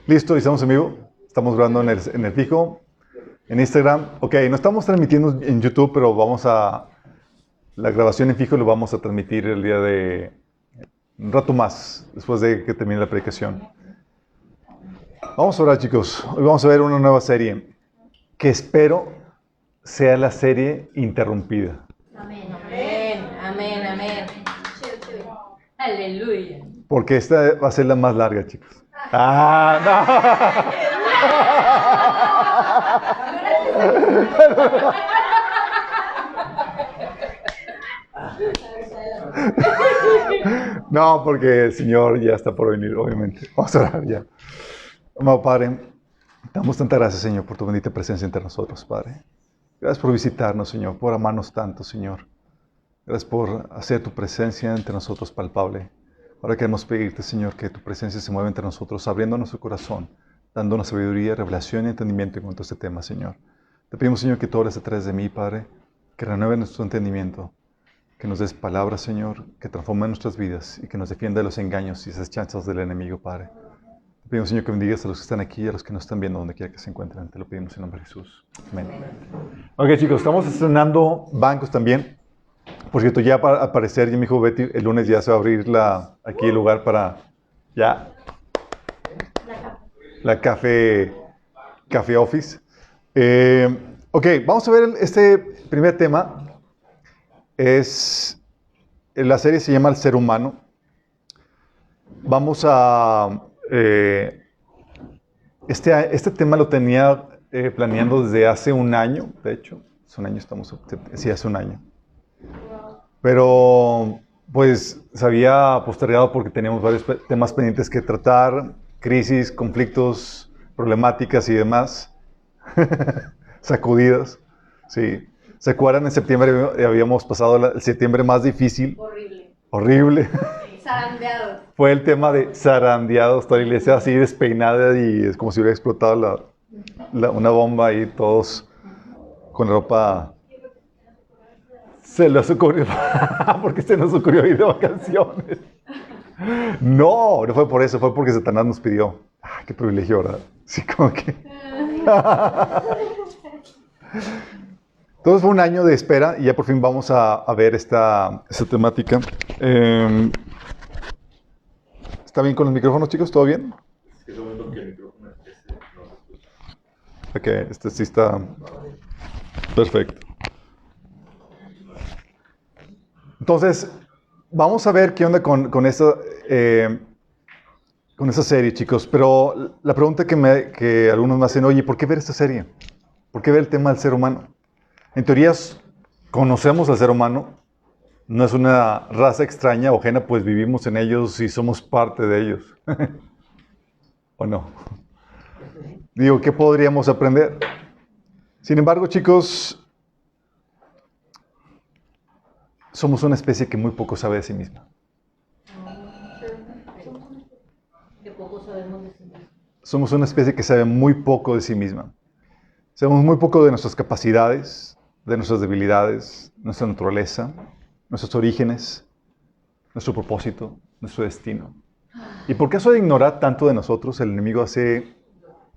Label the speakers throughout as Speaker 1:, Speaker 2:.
Speaker 1: Listo, estamos en vivo. Estamos grabando en el fijo, en Instagram. Ok, no estamos transmitiendo en YouTube, pero la grabación en fijo lo vamos a transmitir el día de un rato más, después de que termine la predicación. Vamos a orar, chicos. Hoy vamos a ver una nueva serie que espero sea la serie interrumpida.
Speaker 2: Amén, amén, amén, amén. Aleluya.
Speaker 1: Porque esta va a ser la más larga, chicos. No, porque el Señor ya está por venir, obviamente. Vamos a orar ya. Amado Padre, damos tanta gracias, Señor, por tu bendita presencia entre nosotros, Padre. Gracias por visitarnos, Señor, por amarnos tanto, Señor. Gracias por hacer tu presencia entre nosotros palpable. Ahora queremos pedirte, Señor, que tu presencia se mueva entre nosotros, abriendo nuestro corazón, dándonos sabiduría, revelación y entendimiento en cuanto a este tema, Señor. Te pedimos, Señor, que tú hables a través de mí, Padre, que renueve nuestro entendimiento, que nos des palabras, Señor, que transforme nuestras vidas y que nos defienda de los engaños y esas chanzas del enemigo, Padre. Te pedimos, Señor, que bendigas a los que están aquí y a los que nos están viendo donde quiera que se encuentren. Te lo pedimos en nombre de Jesús. Amén. Ok, chicos, estamos estrenando bancos también. Por cierto, ya para aparecer, ya me dijo Betty, el lunes ya se va a abrir aquí el lugar para ya la café office. Ok, vamos a ver este primer tema. La serie se llama El Ser Humano. Vamos a... este tema lo tenía planeando desde hace un año, de hecho. Hace un año sí, hace un año. Pero, pues, se había postergado porque teníamos varios temas pendientes que tratar, crisis, conflictos, problemáticas y demás, sacudidas, sí. ¿Se acuerdan? En septiembre habíamos pasado el septiembre más difícil.
Speaker 2: Horrible.
Speaker 1: Horrible.
Speaker 2: Zarandeados.
Speaker 1: Fue el tema de zarandeados, toda la iglesia así despeinada y es como si hubiera explotado una bomba y todos con ropa... Se les ocurrió, porque se nos ocurrió ir de vacaciones. No fue por eso, fue porque Satanás nos pidió. Qué privilegio, ¿verdad? Sí, como que... Entonces fue un año de espera y ya por fin vamos a ver esta temática. ¿Está bien con los micrófonos, chicos? ¿Todo bien?
Speaker 3: Es que momento que el micrófono no se escucha.
Speaker 1: Ok, este sí está perfecto. Entonces, vamos a ver qué onda con esta serie, chicos. Pero la pregunta que algunos me hacen, oye, ¿por qué ver esta serie? ¿Por qué ver el tema del ser humano? En teoría, conocemos al ser humano. No es una raza extraña o ajena, pues vivimos en ellos y somos parte de ellos. ¿O no? Digo, ¿qué podríamos aprender? Sin embargo, chicos, somos una especie que muy poco sabe de sí misma.
Speaker 2: Que poco sabemos de sí mismos.
Speaker 1: Somos una especie que sabe muy poco de sí misma. Sabemos muy poco de nuestras capacidades, de nuestras debilidades, nuestra naturaleza, nuestros orígenes, nuestro propósito, nuestro destino. ¿Y por qué eso de ignorar tanto de nosotros, el enemigo hace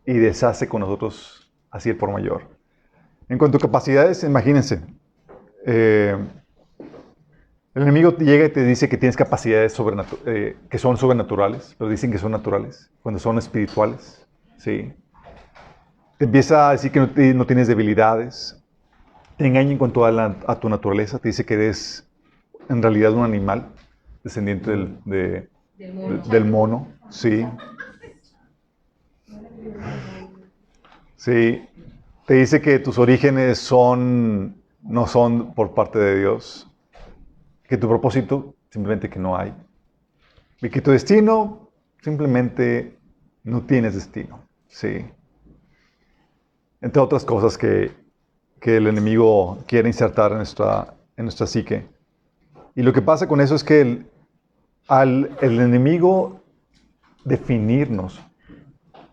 Speaker 1: y deshace con nosotros así el por mayor? En cuanto a capacidades, imagínense, el enemigo llega y te dice que tienes capacidades que son sobrenaturales, pero dicen que son naturales, cuando son espirituales. ¿Sí? Te empieza a decir que no tienes debilidades, te engaña en cuanto a tu naturaleza, te dice que eres en realidad un animal, descendiente del mono. Sí. Sí. Te dice que tus orígenes no son por parte de Dios. Que tu propósito, simplemente que no hay. Y que tu destino, simplemente no tienes destino. Sí. Entre otras cosas que el enemigo quiere insertar en nuestra psique. Y lo que pasa con eso es que al enemigo definirnos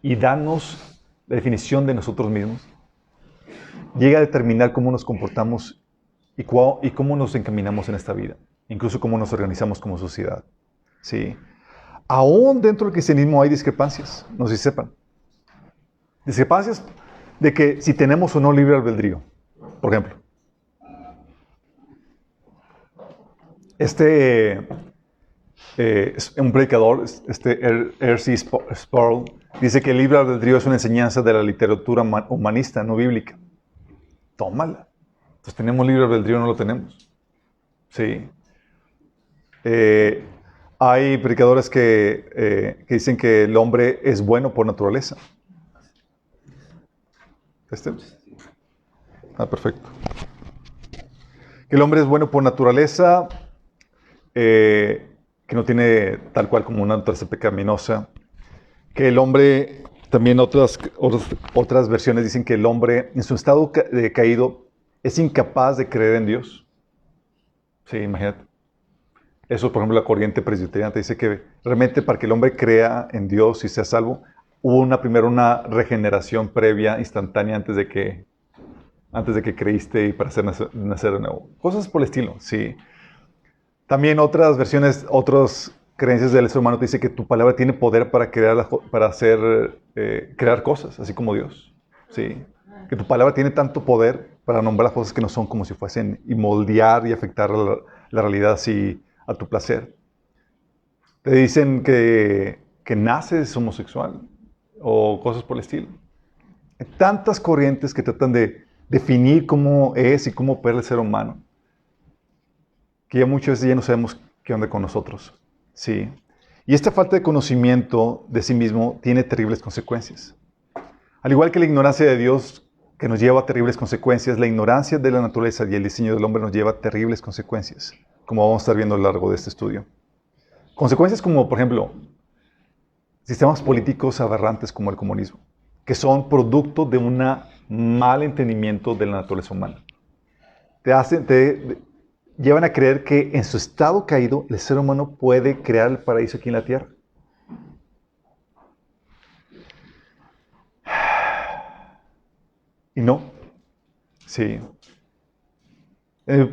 Speaker 1: y darnos la definición de nosotros mismos, llega a determinar cómo nos comportamos y cómo nos encaminamos en esta vida. Incluso cómo nos organizamos como sociedad. ¿Sí? Aún dentro del cristianismo hay discrepancias, no sé si sepan. Discrepancias de que si tenemos o no libre albedrío. Por ejemplo, un predicador, R.C. Sproul, dice que el libre albedrío es una enseñanza de la literatura humanista, no bíblica. Tómala. Entonces, ¿tenemos libre albedrío o no lo tenemos? Sí. Hay predicadores que dicen que el hombre es bueno por naturaleza. Perfecto. Que el hombre es bueno por naturaleza, que no tiene tal cual como una naturaleza pecaminosa. Que el hombre, también otras versiones dicen que el hombre en su estado caído es incapaz de creer en Dios. Sí, imagínate. Eso, por ejemplo, la corriente presbiteriana te dice que realmente para que el hombre crea en Dios y sea salvo, hubo primero una regeneración previa, instantánea, antes de que creíste y para hacer nacer de nuevo. Cosas por el estilo, sí. También otras versiones, otras creencias del ser humano te dicen que tu palabra tiene poder para crear cosas, así como Dios. Sí. Que tu palabra tiene tanto poder para nombrar las cosas que no son como si fuesen y moldear y afectar la realidad así a tu placer. Te dicen que naces homosexual o cosas por el estilo. Hay tantas corrientes que tratan de definir cómo es y cómo opera el ser humano, que ya muchas veces ya no sabemos qué onda con nosotros. Sí. Y esta falta de conocimiento de sí mismo tiene terribles consecuencias. Al igual que la ignorancia de Dios, que nos lleva a terribles consecuencias, la ignorancia de la naturaleza y el diseño del hombre nos lleva a terribles consecuencias, como vamos a estar viendo a lo largo de este estudio. Consecuencias como, por ejemplo, sistemas políticos aberrantes como el comunismo, que son producto de un mal entendimiento de la naturaleza humana. Te llevan a creer que en su estado caído el ser humano puede crear el paraíso aquí en la tierra. Y no. Sí.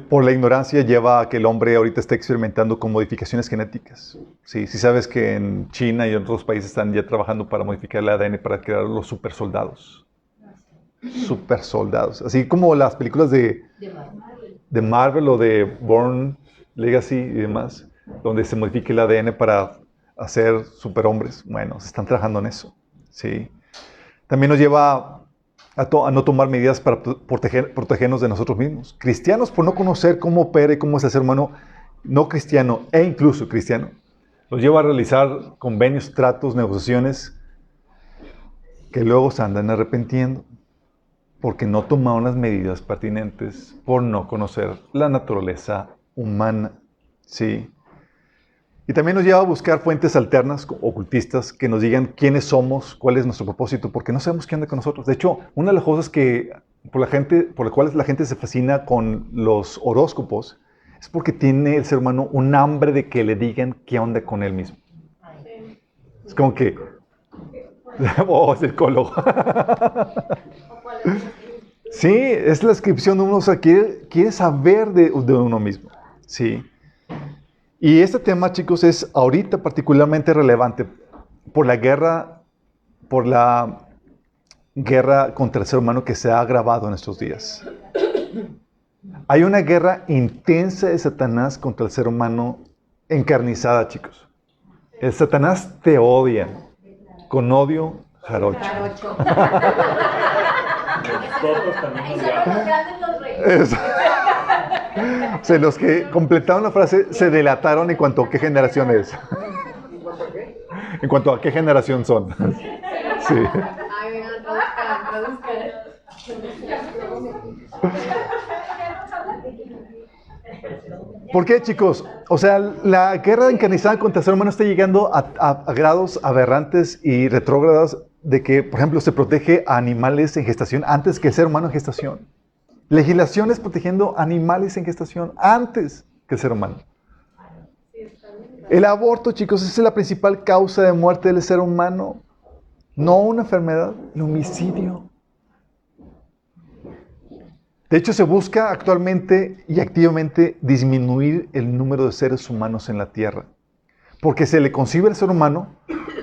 Speaker 1: Por la ignorancia lleva a que el hombre ahorita esté experimentando con modificaciones genéticas. Sí, sí sabes que en China y en otros países están ya trabajando para modificar el ADN para crear los supersoldados. Supersoldados. Así como las películas de Marvel o de Bourne Legacy y demás, donde se modifica el ADN para hacer superhombres. Bueno, se están trabajando en eso. Sí. También nos lleva a no tomar medidas para protegernos de nosotros mismos. Cristianos, por no conocer cómo opera y cómo es el ser humano no cristiano e incluso cristiano, los lleva a realizar convenios, tratos, negociaciones que luego se andan arrepintiendo porque no tomaron las medidas pertinentes por no conocer la naturaleza humana. Sí. Y también nos lleva a buscar fuentes alternas, ocultistas, que nos digan quiénes somos, cuál es nuestro propósito, porque no sabemos qué anda con nosotros. De hecho, una de las cosas por las cuales la gente se fascina con los horóscopos es porque tiene el ser humano un hambre de que le digan qué onda con él mismo. Es como que... oh, psicólogo. Sí, es la descripción de uno, o sea, quiere saber de uno mismo. Sí. Y este tema, chicos, es ahorita particularmente relevante por la guerra contra el ser humano que se ha agravado en estos días. Hay una guerra intensa de Satanás contra el ser humano encarnizada, chicos. El Satanás te odia con odio jarocho.
Speaker 3: Nosotros también
Speaker 2: Ahí
Speaker 3: nos
Speaker 2: son los
Speaker 3: llaman.
Speaker 2: grandes los reyes.
Speaker 1: O sea, los que completaron la frase se delataron en cuanto a qué generación es. En cuanto a qué generación son. Sí.
Speaker 2: Ay, venga, traduzcan.
Speaker 1: ¿Por qué, chicos? O sea, la guerra encarnizada contra el ser humano está llegando a grados aberrantes y retrógradas de que, por ejemplo, se protege a animales en gestación antes que el ser humano en gestación. Legislaciones protegiendo animales en gestación antes que el ser humano. El aborto, chicos, es la principal causa de muerte del ser humano. No una enfermedad, el homicidio. De hecho, se busca actualmente y activamente disminuir el número de seres humanos en la Tierra. Porque se le concibe al ser humano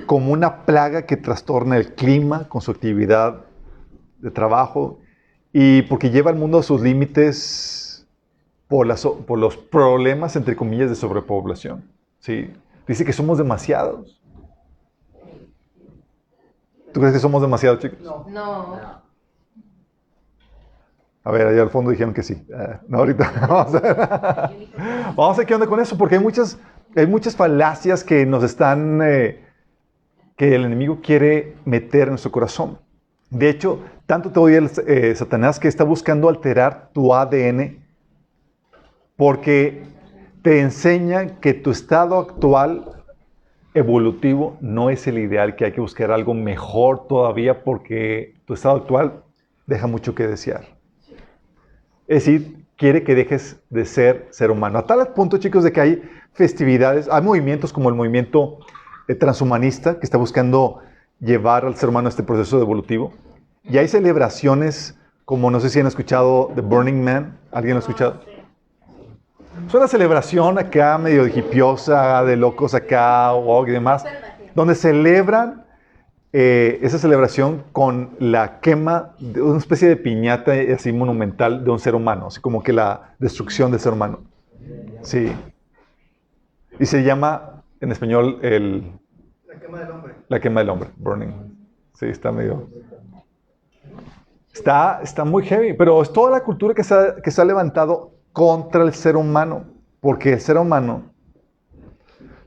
Speaker 1: como una plaga que trastorna el clima con su actividad de trabajo y porque lleva al mundo a sus límites por los problemas, entre comillas, de sobrepoblación. ¿Sí? Dice que somos demasiados. ¿Tú crees que somos demasiados, chicos?
Speaker 2: No.
Speaker 1: A ver, allá al fondo dijeron que sí. No, ahorita. Vamos a ver. Vamos a ver qué onda con eso, porque hay muchas falacias que nos están, que el enemigo quiere meter en nuestro corazón. De hecho, tanto te odia Satanás que está buscando alterar tu ADN porque te enseña que tu estado actual evolutivo no es el ideal, que hay que buscar algo mejor todavía porque tu estado actual deja mucho que desear. Es decir, quiere que dejes de ser humano. A tal punto, chicos, de que hay festividades, hay movimientos como el movimiento transhumanista que está buscando llevar al ser humano a este proceso evolutivo. Y hay celebraciones como, no sé si han escuchado The Burning Man. ¿Alguien lo ha escuchado? Es una celebración acá medio hippiosa, de locos acá, y demás, donde celebran esa celebración con la quema de una especie de piñata así monumental de un ser humano, así como que la destrucción del ser humano. Sí. Y se llama, en español,
Speaker 4: La quema del hombre.
Speaker 1: la quema del hombre, burning. Sí, está medio... Está muy heavy, pero es toda la cultura que se ha levantado contra el ser humano, porque el ser humano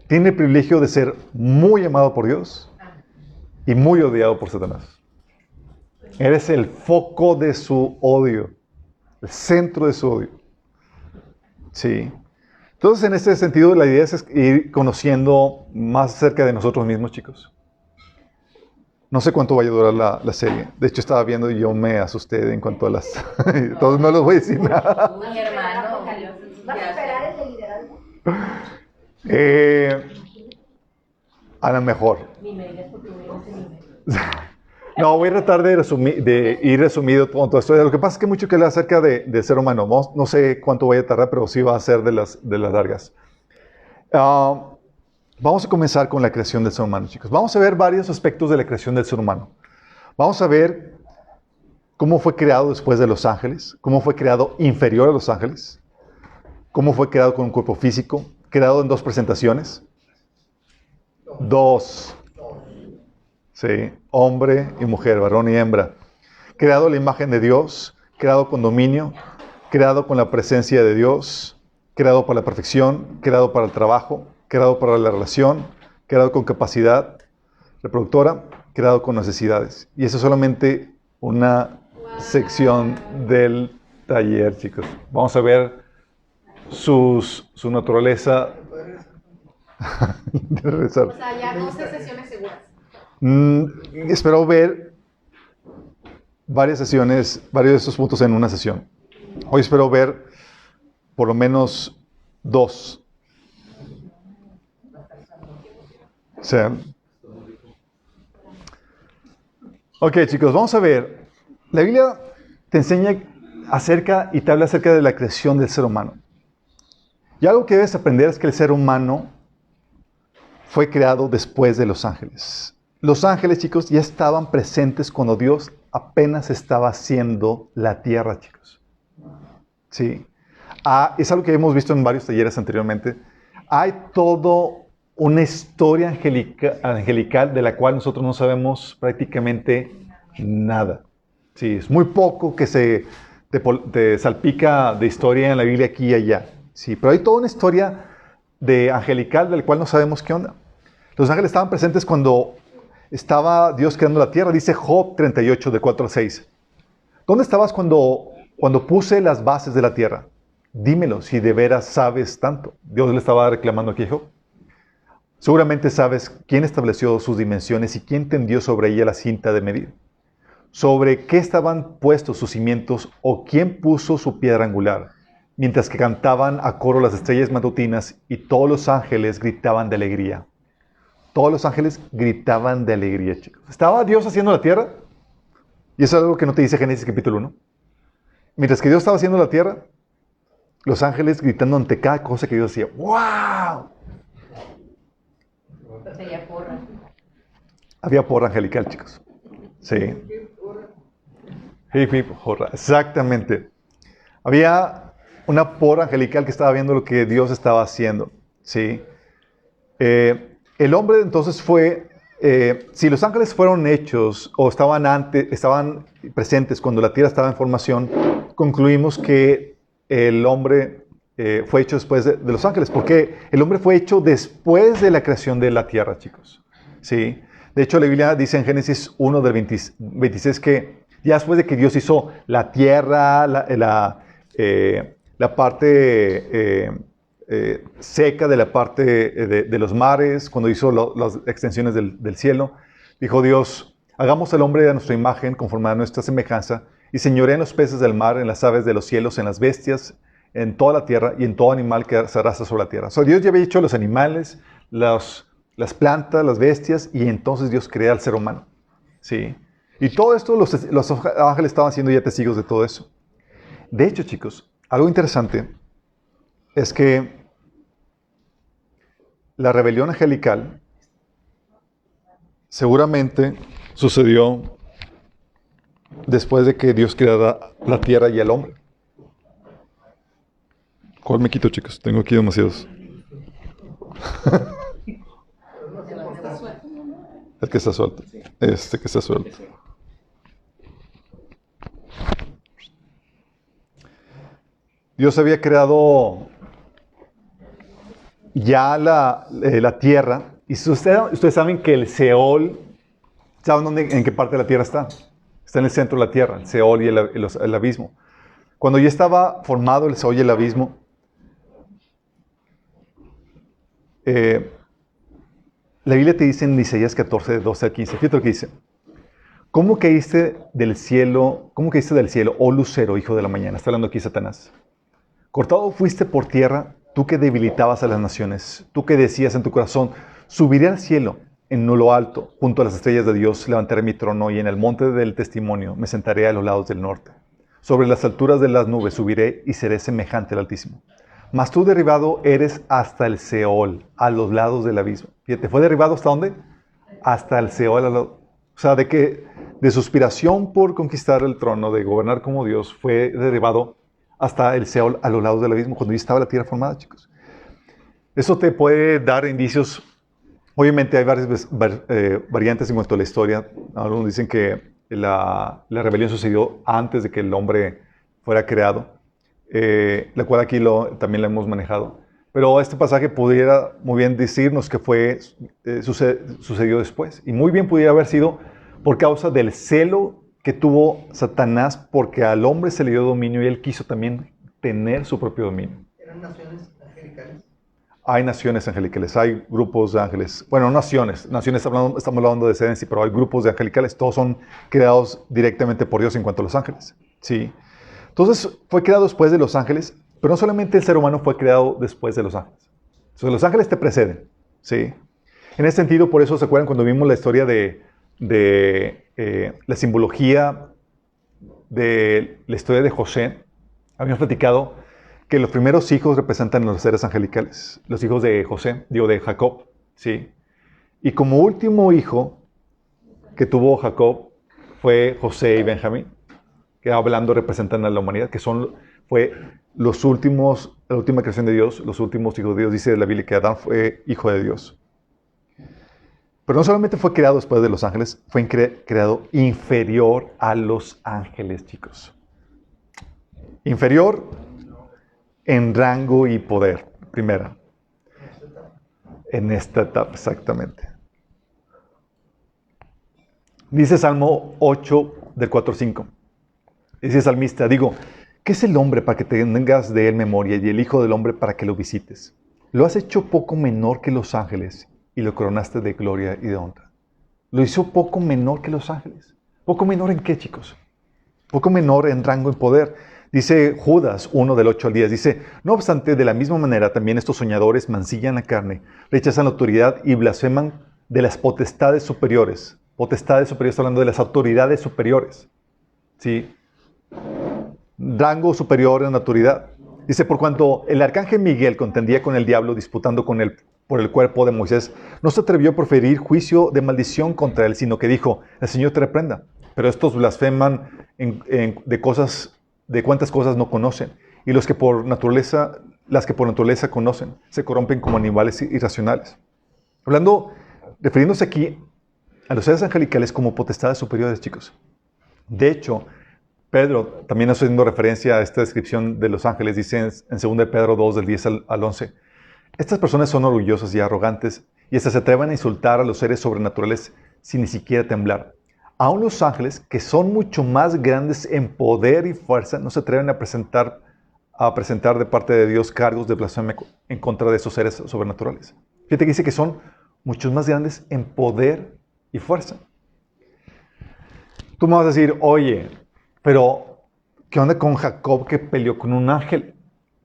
Speaker 1: tiene el privilegio de ser muy amado por Dios y muy odiado por Satanás. Eres el foco de su odio, el centro de su odio. Sí. Entonces, en este sentido, la idea es ir conociendo más acerca de nosotros mismos, chicos. No sé cuánto vaya a durar la serie. De hecho, estaba viendo y yo me asusté en cuanto a las... Entonces, no les voy a decir nada.
Speaker 2: Mi hermano.
Speaker 5: ¿Vas a esperar ese liderazgo?
Speaker 1: A lo mejor.
Speaker 2: Ni me digas porque voy a ese nivel.
Speaker 1: No, voy a tratar de ir resumido con toda esto. Lo que pasa es que hay mucho que hablar acerca del ser humano. No sé cuánto vaya a tardar, pero sí va a ser de las largas. Vamos a comenzar con la creación del ser humano, chicos. Vamos a ver varios aspectos de la creación del ser humano. Vamos a ver cómo fue creado después de los ángeles, cómo fue creado inferior a los ángeles, cómo fue creado con un cuerpo físico, creado en 2 presentaciones. 2. Sí, hombre y mujer, varón y hembra. Creado a la imagen de Dios, creado con dominio, creado con la presencia de Dios, creado para la perfección, creado para el trabajo, creado para la relación, creado con capacidad reproductora, creado con necesidades. Y eso es solamente una sección del taller, chicos. Vamos a ver su naturaleza.
Speaker 2: O sea, ya 12 sesiones seguras.
Speaker 1: Espero ver varias sesiones, varios de estos puntos en una sesión. Hoy espero ver por lo menos 2. O sea, ok, chicos, vamos a ver. La Biblia te enseña acerca y te habla acerca de la creación del ser humano. Y algo que debes aprender es que el ser humano fue creado después de los ángeles. Los ángeles, chicos, ya estaban presentes cuando Dios apenas estaba haciendo la tierra, chicos. Sí. Es algo que hemos visto en varios talleres anteriormente. Hay todo una historia angelical de la cual nosotros no sabemos prácticamente nada. Sí, es muy poco que te salpica de historia en la Biblia aquí y allá. Sí, pero hay toda una historia angelical de la cual no sabemos qué onda. Los ángeles estaban presentes cuando estaba Dios creando la tierra. Dice Job 38, de 4 al 6. ¿Dónde estabas cuando puse las bases de la tierra? Dímelo, si de veras sabes tanto. Dios le estaba reclamando aquí a Job. Seguramente sabes quién estableció sus dimensiones y quién tendió sobre ella la cinta de medir. Sobre qué estaban puestos sus cimientos o quién puso su piedra angular. Mientras que cantaban a coro las estrellas matutinas y todos los ángeles gritaban de alegría. Todos los ángeles gritaban de alegría, chicos. ¿Estaba Dios haciendo la tierra? Y eso es algo que no te dice Génesis capítulo 1. Mientras que Dios estaba haciendo la tierra, los ángeles gritando ante cada cosa que Dios hacía. ¡Wow! Había porra angelical, chicos. Sí. Hip, hip, hurra. Exactamente. Había una porra angelical que estaba viendo lo que Dios estaba haciendo. Sí. El hombre entonces fue, si los ángeles fueron hechos o estaban presentes cuando la tierra estaba en formación, concluimos que el hombre fue hecho después de los ángeles, porque el hombre fue hecho después de la creación de la tierra, chicos. Sí. De hecho, la Biblia dice en Génesis 1 del 26 que ya después de que Dios hizo la tierra, la parte seca de la parte de los mares, cuando hizo las extensiones del cielo, dijo Dios, hagamos al hombre a nuestra imagen, conforme a nuestra semejanza, y señoree en los peces del mar, en las aves de los cielos, en las bestias, en toda la tierra y en todo animal que se arrastra sobre la tierra. O sea, Dios ya había hecho los animales, las plantas, las bestias, y entonces Dios crea al ser humano. ¿Sí? Y todo esto, los ángeles estaban siendo ya testigos de todo eso. De hecho, chicos, algo interesante es que la rebelión angelical seguramente sucedió después de que Dios creara la tierra y el hombre. ¿Cuál me quito, chicos? Tengo aquí demasiados. El que está suelto. Este que está suelto. Dios había creado ya la tierra. Y ustedes saben que el Seol, ¿saben en qué parte de la tierra está? Está en el centro de la tierra, el Seol y el abismo. Cuando ya estaba formado el Seol y el abismo, la Biblia te dice en Isaías 14, de 12 al 15, fíjate lo que dice. ¿Cómo caíste del cielo, oh lucero, hijo de la mañana? Está hablando aquí Satanás. Cortado fuiste por tierra, tú que debilitabas a las naciones, tú que decías en tu corazón, subiré al cielo, en lo alto, junto a las estrellas de Dios, levantaré mi trono y en el monte del testimonio me sentaré a los lados del norte. Sobre las alturas de las nubes subiré y seré semejante al Altísimo. Mas tú derribado eres hasta el Seol, a los lados del abismo. Fíjate, ¿fue derribado hasta dónde? Hasta el Seol. O sea, de su aspiración por conquistar el trono, de gobernar como Dios, fue derribado hasta el Seol, a los lados del abismo, cuando ya estaba la tierra formada, chicos. Eso te puede dar indicios. Obviamente hay varias variantes en cuanto a la historia. Algunos dicen que la rebelión sucedió antes de que el hombre fuera creado, la cual aquí también la hemos manejado. Pero este pasaje pudiera muy bien decirnos que sucedió después. Y muy bien pudiera haber sido por causa del celo que tuvo Satanás, porque al hombre se le dio dominio y él quiso también tener su propio dominio.
Speaker 4: ¿Eran naciones angelicales?
Speaker 1: Hay naciones angelicales, hay grupos de ángeles. Bueno, naciones estamos hablando de descendencia, pero hay grupos de angelicales. Todos son creados directamente por Dios en cuanto a los ángeles. ¿Sí? Entonces, fue creado después de los ángeles, pero no solamente el ser humano fue creado después de los ángeles. Entonces, los ángeles te preceden. ¿Sí? En ese sentido, por eso se acuerdan cuando vimos la historia de la simbología de la historia de José. Habíamos platicado que los primeros hijos representan los seres angelicales, los hijos de José, de Jacob, ¿sí? Y como último hijo que tuvo Jacob fue José y Benjamín, que hablando representan a la humanidad, que fue la última creación de Dios, los últimos hijos de Dios. Dice la Biblia que Adán fue hijo de Dios. Pero no solamente fue creado después de los ángeles, fue creado inferior a los ángeles, chicos. Inferior en rango y poder, primera. En esta etapa, exactamente. Dice Salmo 8, del 4 al 5. Dice el salmista, digo, ¿qué es el hombre para que tengas de él memoria y el hijo del hombre para que lo visites? Lo has hecho poco menor que los ángeles y lo coronaste de gloria y de honra. Lo hizo poco menor que los ángeles. ¿Poco menor en qué, chicos? Poco menor en rango, en poder. Dice Judas 1 del 8 al 10, dice, no obstante, de la misma manera también estos soñadores mancillan la carne, rechazan la autoridad y blasfeman de las potestades superiores. Potestades superiores, hablando de las autoridades superiores. ¿Sí? Rango superior en autoridad. Dice, por cuanto el arcángel Miguel contendía con el diablo, disputando con él por el cuerpo de Moisés, no se atrevió a proferir juicio de maldición contra él, sino que dijo, el Señor te reprenda. Pero estos blasfeman de cuántas cosas no conocen, y las que por naturaleza conocen, se corrompen como animales irracionales. Refiriéndose aquí a los seres angelicales como potestades superiores, chicos. De hecho, Pedro, también haciendo referencia a esta descripción de los ángeles, dice en 2 de Pedro 2, del 10 al 11, estas personas son orgullosas y arrogantes y hasta se atreven a insultar a los seres sobrenaturales sin ni siquiera temblar. Aún los ángeles, que son mucho más grandes en poder y fuerza, no se atreven a presentar de parte de Dios cargos de blasfemia en contra de esos seres sobrenaturales. Fíjate que dice que son muchos más grandes en poder y fuerza. Tú me vas a decir, oye, pero ¿qué onda con Jacob que peleó con un ángel?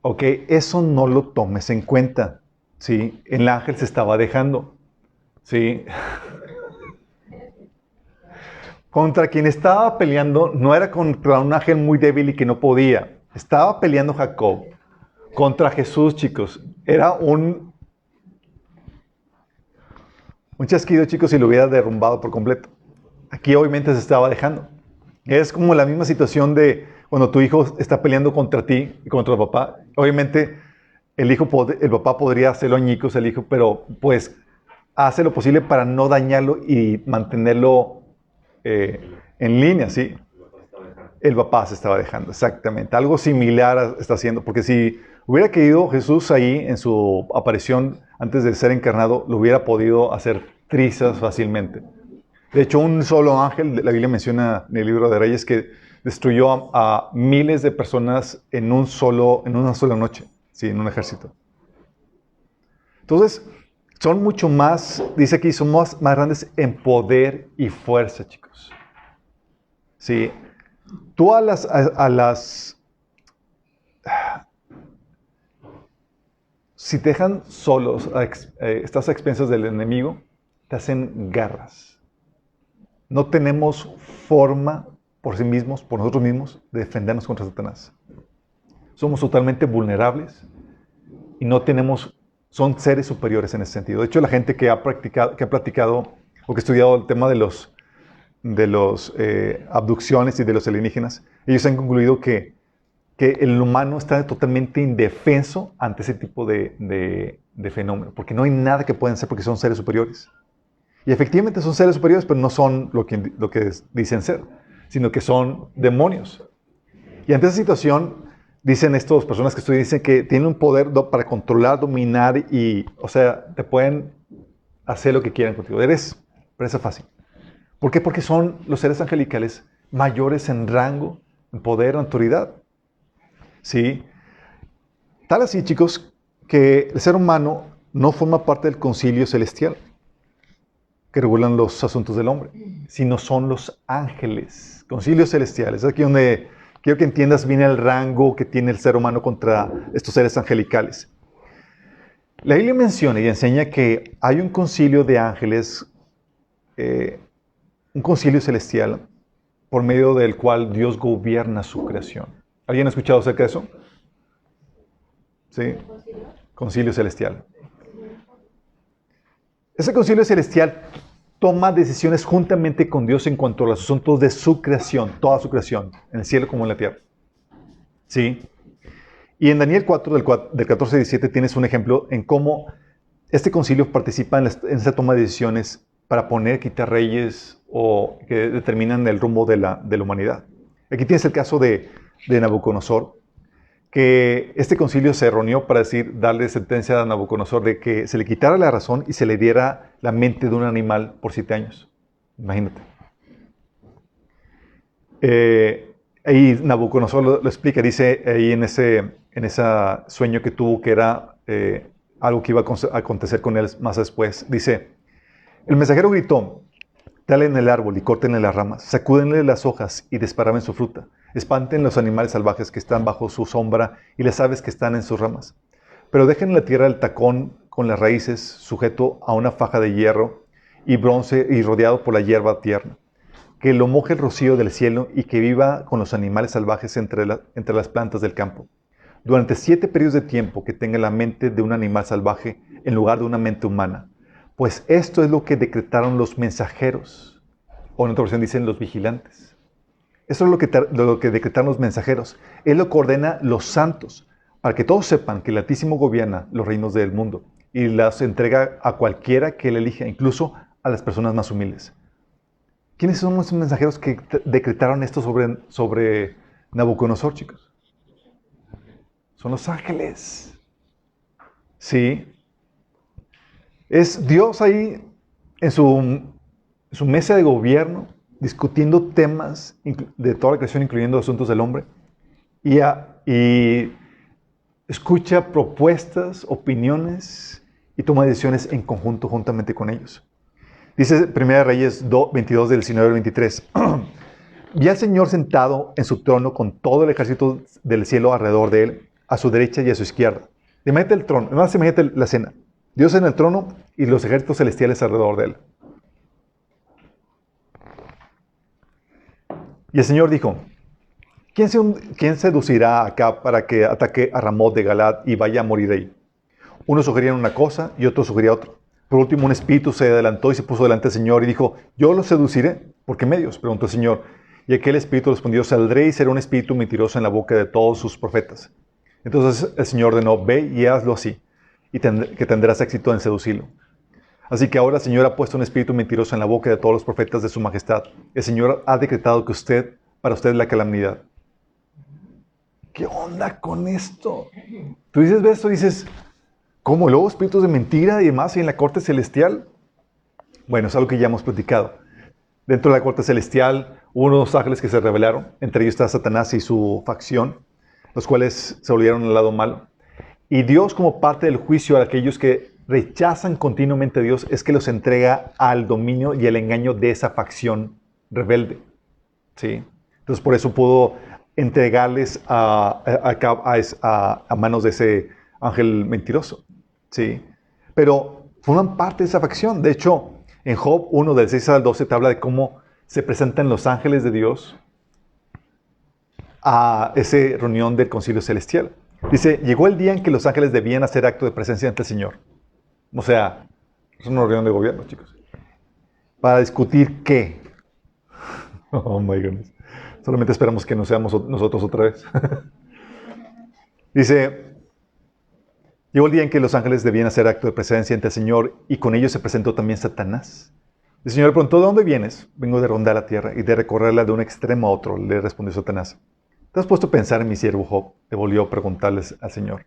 Speaker 1: Ok, eso no lo tomes en cuenta. ¿Sí? El ángel se estaba dejando. ¿Sí? Contra quien estaba peleando no era contra un ángel muy débil y que no podía. Estaba peleando Jacob contra Jesús, chicos. Era un chasquido, chicos, y lo hubiera derrumbado por completo. Aquí obviamente se estaba dejando. Es como la misma situación de cuando tu hijo está peleando contra ti y contra el papá. Obviamente el papá podría hacerlo añicos, el hijo, pero pues hace lo posible para no dañarlo y mantenerlo en línea, ¿sí? El papá se estaba dejando, exactamente. Algo similar está haciendo, porque si hubiera querido Jesús ahí en su aparición antes de ser encarnado, lo hubiera podido hacer trizas fácilmente. De hecho, un solo ángel, la Biblia menciona en el libro de Reyes, que destruyó a miles de personas en una sola noche, ¿sí? En un ejército. Entonces, son mucho más, dice aquí, son más grandes en poder y fuerza, chicos. ¿Sí? Tú si te dejan solos, estás a expensas del enemigo, te hacen garras. No tenemos forma por sí mismos, por nosotros mismos, de defendernos contra Satanás. Somos totalmente vulnerables y son seres superiores en ese sentido. De hecho, la gente que ha platicado o que ha estudiado el tema de los abducciones y de los alienígenas, ellos han concluido que el humano está totalmente indefenso ante ese tipo de fenómeno, porque no hay nada que puedan hacer porque son seres superiores. Y efectivamente son seres superiores, pero no son lo que dicen ser, sino que son demonios. Y ante esa situación, dicen estas personas que estudian, dicen que tienen un poder para controlar, dominar o sea, te pueden hacer lo que quieran contigo. Eres presa fácil. ¿Por qué? Porque son los seres angelicales mayores en rango, en poder, en autoridad. ¿Sí? Tal así, chicos, que el ser humano no forma parte del concilio celestial que regulan los asuntos del hombre, sino son los ángeles, concilios celestiales. Es aquí donde quiero que entiendas bien el rango que tiene el ser humano contra estos seres angelicales. La Biblia menciona y enseña que hay un concilio de ángeles, un concilio celestial, por medio del cual Dios gobierna su creación. ¿Alguien ha escuchado acerca de eso? ¿Sí? Concilio celestial. Ese concilio celestial toma decisiones juntamente con Dios en cuanto a los asuntos de su creación, toda su creación, en el cielo como en la tierra. ¿Sí? Y en Daniel 4, del 14 al 17, tienes un ejemplo en cómo este concilio participa en esa toma de decisiones para quitar reyes o que determinan el rumbo de la humanidad. Aquí tienes el caso de Nabucodonosor, que este concilio se reunió para darle sentencia a Nabucodonosor de que se le quitara la razón y se le diera la mente de un animal por 7 años. Imagínate. Ahí Nabucodonosor lo explica, dice ahí en ese sueño que tuvo, que era algo que iba a acontecer con él más después. Dice, el mensajero gritó, talen el árbol y córtenle las ramas, sacúdenle las hojas y desparamen su fruta. Espanten los animales salvajes que están bajo su sombra y las aves que están en sus ramas. Pero dejen en la tierra el tacón con las raíces sujeto a una faja de hierro y bronce y rodeado por la hierba tierna. Que lo moje el rocío del cielo y que viva con los animales salvajes entre las plantas del campo. Durante 7 periodos de tiempo que tenga la mente de un animal salvaje, en lugar de una mente humana. Pues esto es lo que decretaron los mensajeros. O en otra versión dicen los vigilantes. Eso es lo que decretaron los mensajeros. Es lo que ordena los santos, para que todos sepan que el Altísimo gobierna los reinos del mundo y las entrega a cualquiera que él elija, incluso a las personas más humildes. ¿Quiénes son los mensajeros que decretaron esto sobre Nabucodonosor, chicos? Son los ángeles. Sí. Es Dios ahí en su mesa de gobierno, discutiendo temas de toda la creación, incluyendo asuntos del hombre, y escucha propuestas, opiniones y toma decisiones en conjunto juntamente con ellos. Dice 1 Reyes 22 del 19 al 23. Vi al Señor sentado en su trono con todo el ejército del cielo alrededor de él, a su derecha y a su izquierda. Imagínate el trono, además imagínate la escena. Dios en el trono y los ejércitos celestiales alrededor de él. Y el Señor dijo, ¿quién seducirá acá para que ataque a Ramot de Galad y vaya a morir ahí? Unos sugerían una cosa y otros sugerían otra. Por último, un espíritu se adelantó y se puso delante del Señor y dijo, ¿yo lo seduciré? ¿Por qué medios? Preguntó el Señor. Y aquel espíritu respondió, saldré y seré un espíritu mentiroso en la boca de todos sus profetas. Entonces el Señor ordenó, ve y hazlo así, y que tendrás éxito en seducirlo. Así que ahora el Señor ha puesto un espíritu mentiroso en la boca de todos los profetas de su majestad. El Señor ha decretado que para usted es la calamidad. ¿Qué onda con esto? Tú ves esto y dices, ¿cómo luego espíritus de mentira y demás y en la corte celestial? Bueno, es algo que ya hemos platicado. Dentro de la corte celestial hubo unos ángeles que se rebelaron. Entre ellos está Satanás y su facción, los cuales se volvieron al lado malo. Y Dios, como parte del juicio a aquellos que rechazan continuamente a Dios, es que los entrega al dominio y al engaño de esa facción rebelde. ¿Sí? Entonces, por eso pudo entregarles a manos de ese ángel mentiroso. ¿Sí? Pero forman parte de esa facción. De hecho, en Job 1, del 6 al 12, te habla de cómo se presentan los ángeles de Dios a esa reunión del concilio celestial. Dice, llegó el día en que los ángeles debían hacer acto de presencia ante el Señor. O sea, es una reunión de gobierno, chicos. Para discutir qué. Oh my goodness. Solamente esperamos que no seamos nosotros otra vez. Dice, llegó el día en que los ángeles debían hacer acto de presencia ante el Señor y con ellos se presentó también Satanás. El Señor le preguntó, ¿de dónde vienes? Vengo de rondar la tierra y de recorrerla de un extremo a otro, le respondió Satanás. ¿Te has puesto a pensar en mi siervo Job? Le volvió a preguntarles al Señor.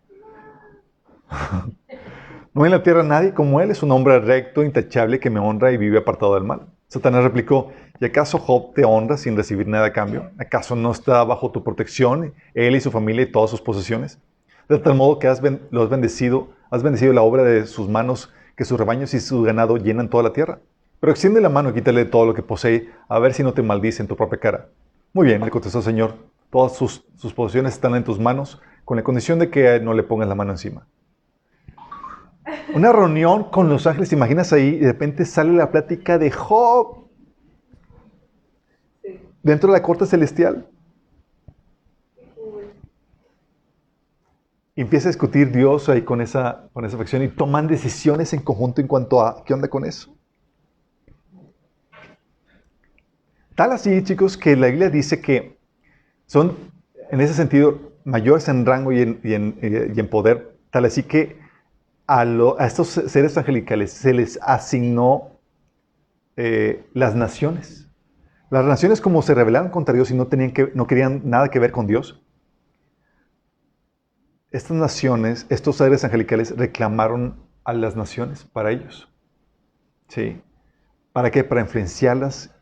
Speaker 1: No hay en la tierra nadie como él, es un hombre recto, intachable, que me honra y vive apartado del mal. Satanás replicó, ¿y acaso Job te honra sin recibir nada a cambio? ¿Acaso no está bajo tu protección, él y su familia y todas sus posesiones? De tal modo que has bendecido la obra de sus manos, que sus rebaños y su ganado llenan toda la tierra. Pero extiende la mano y quítale todo lo que posee, a ver si no te maldice en tu propia cara. Muy bien, le contestó el Señor, todas sus posesiones están en tus manos, con la condición de que no le pongas la mano encima. Una reunión con los ángeles, ¿te imaginas ahí? Y de repente sale la plática de Job. Sí. Dentro de la corte celestial. Y empieza a discutir Dios ahí con esa facción y toman decisiones en conjunto en cuanto a ¿qué onda con eso? Tal así, chicos, que la Biblia dice que son, en ese sentido, mayores en rango y en poder. Tal así que a estos seres angelicales se les asignó las naciones. Las naciones, como se rebelaron contra Dios y no querían nada que ver con Dios, estas naciones, estos seres angelicales reclamaron a las naciones para ellos. ¿Sí? ¿Para qué? Para influenciarlas,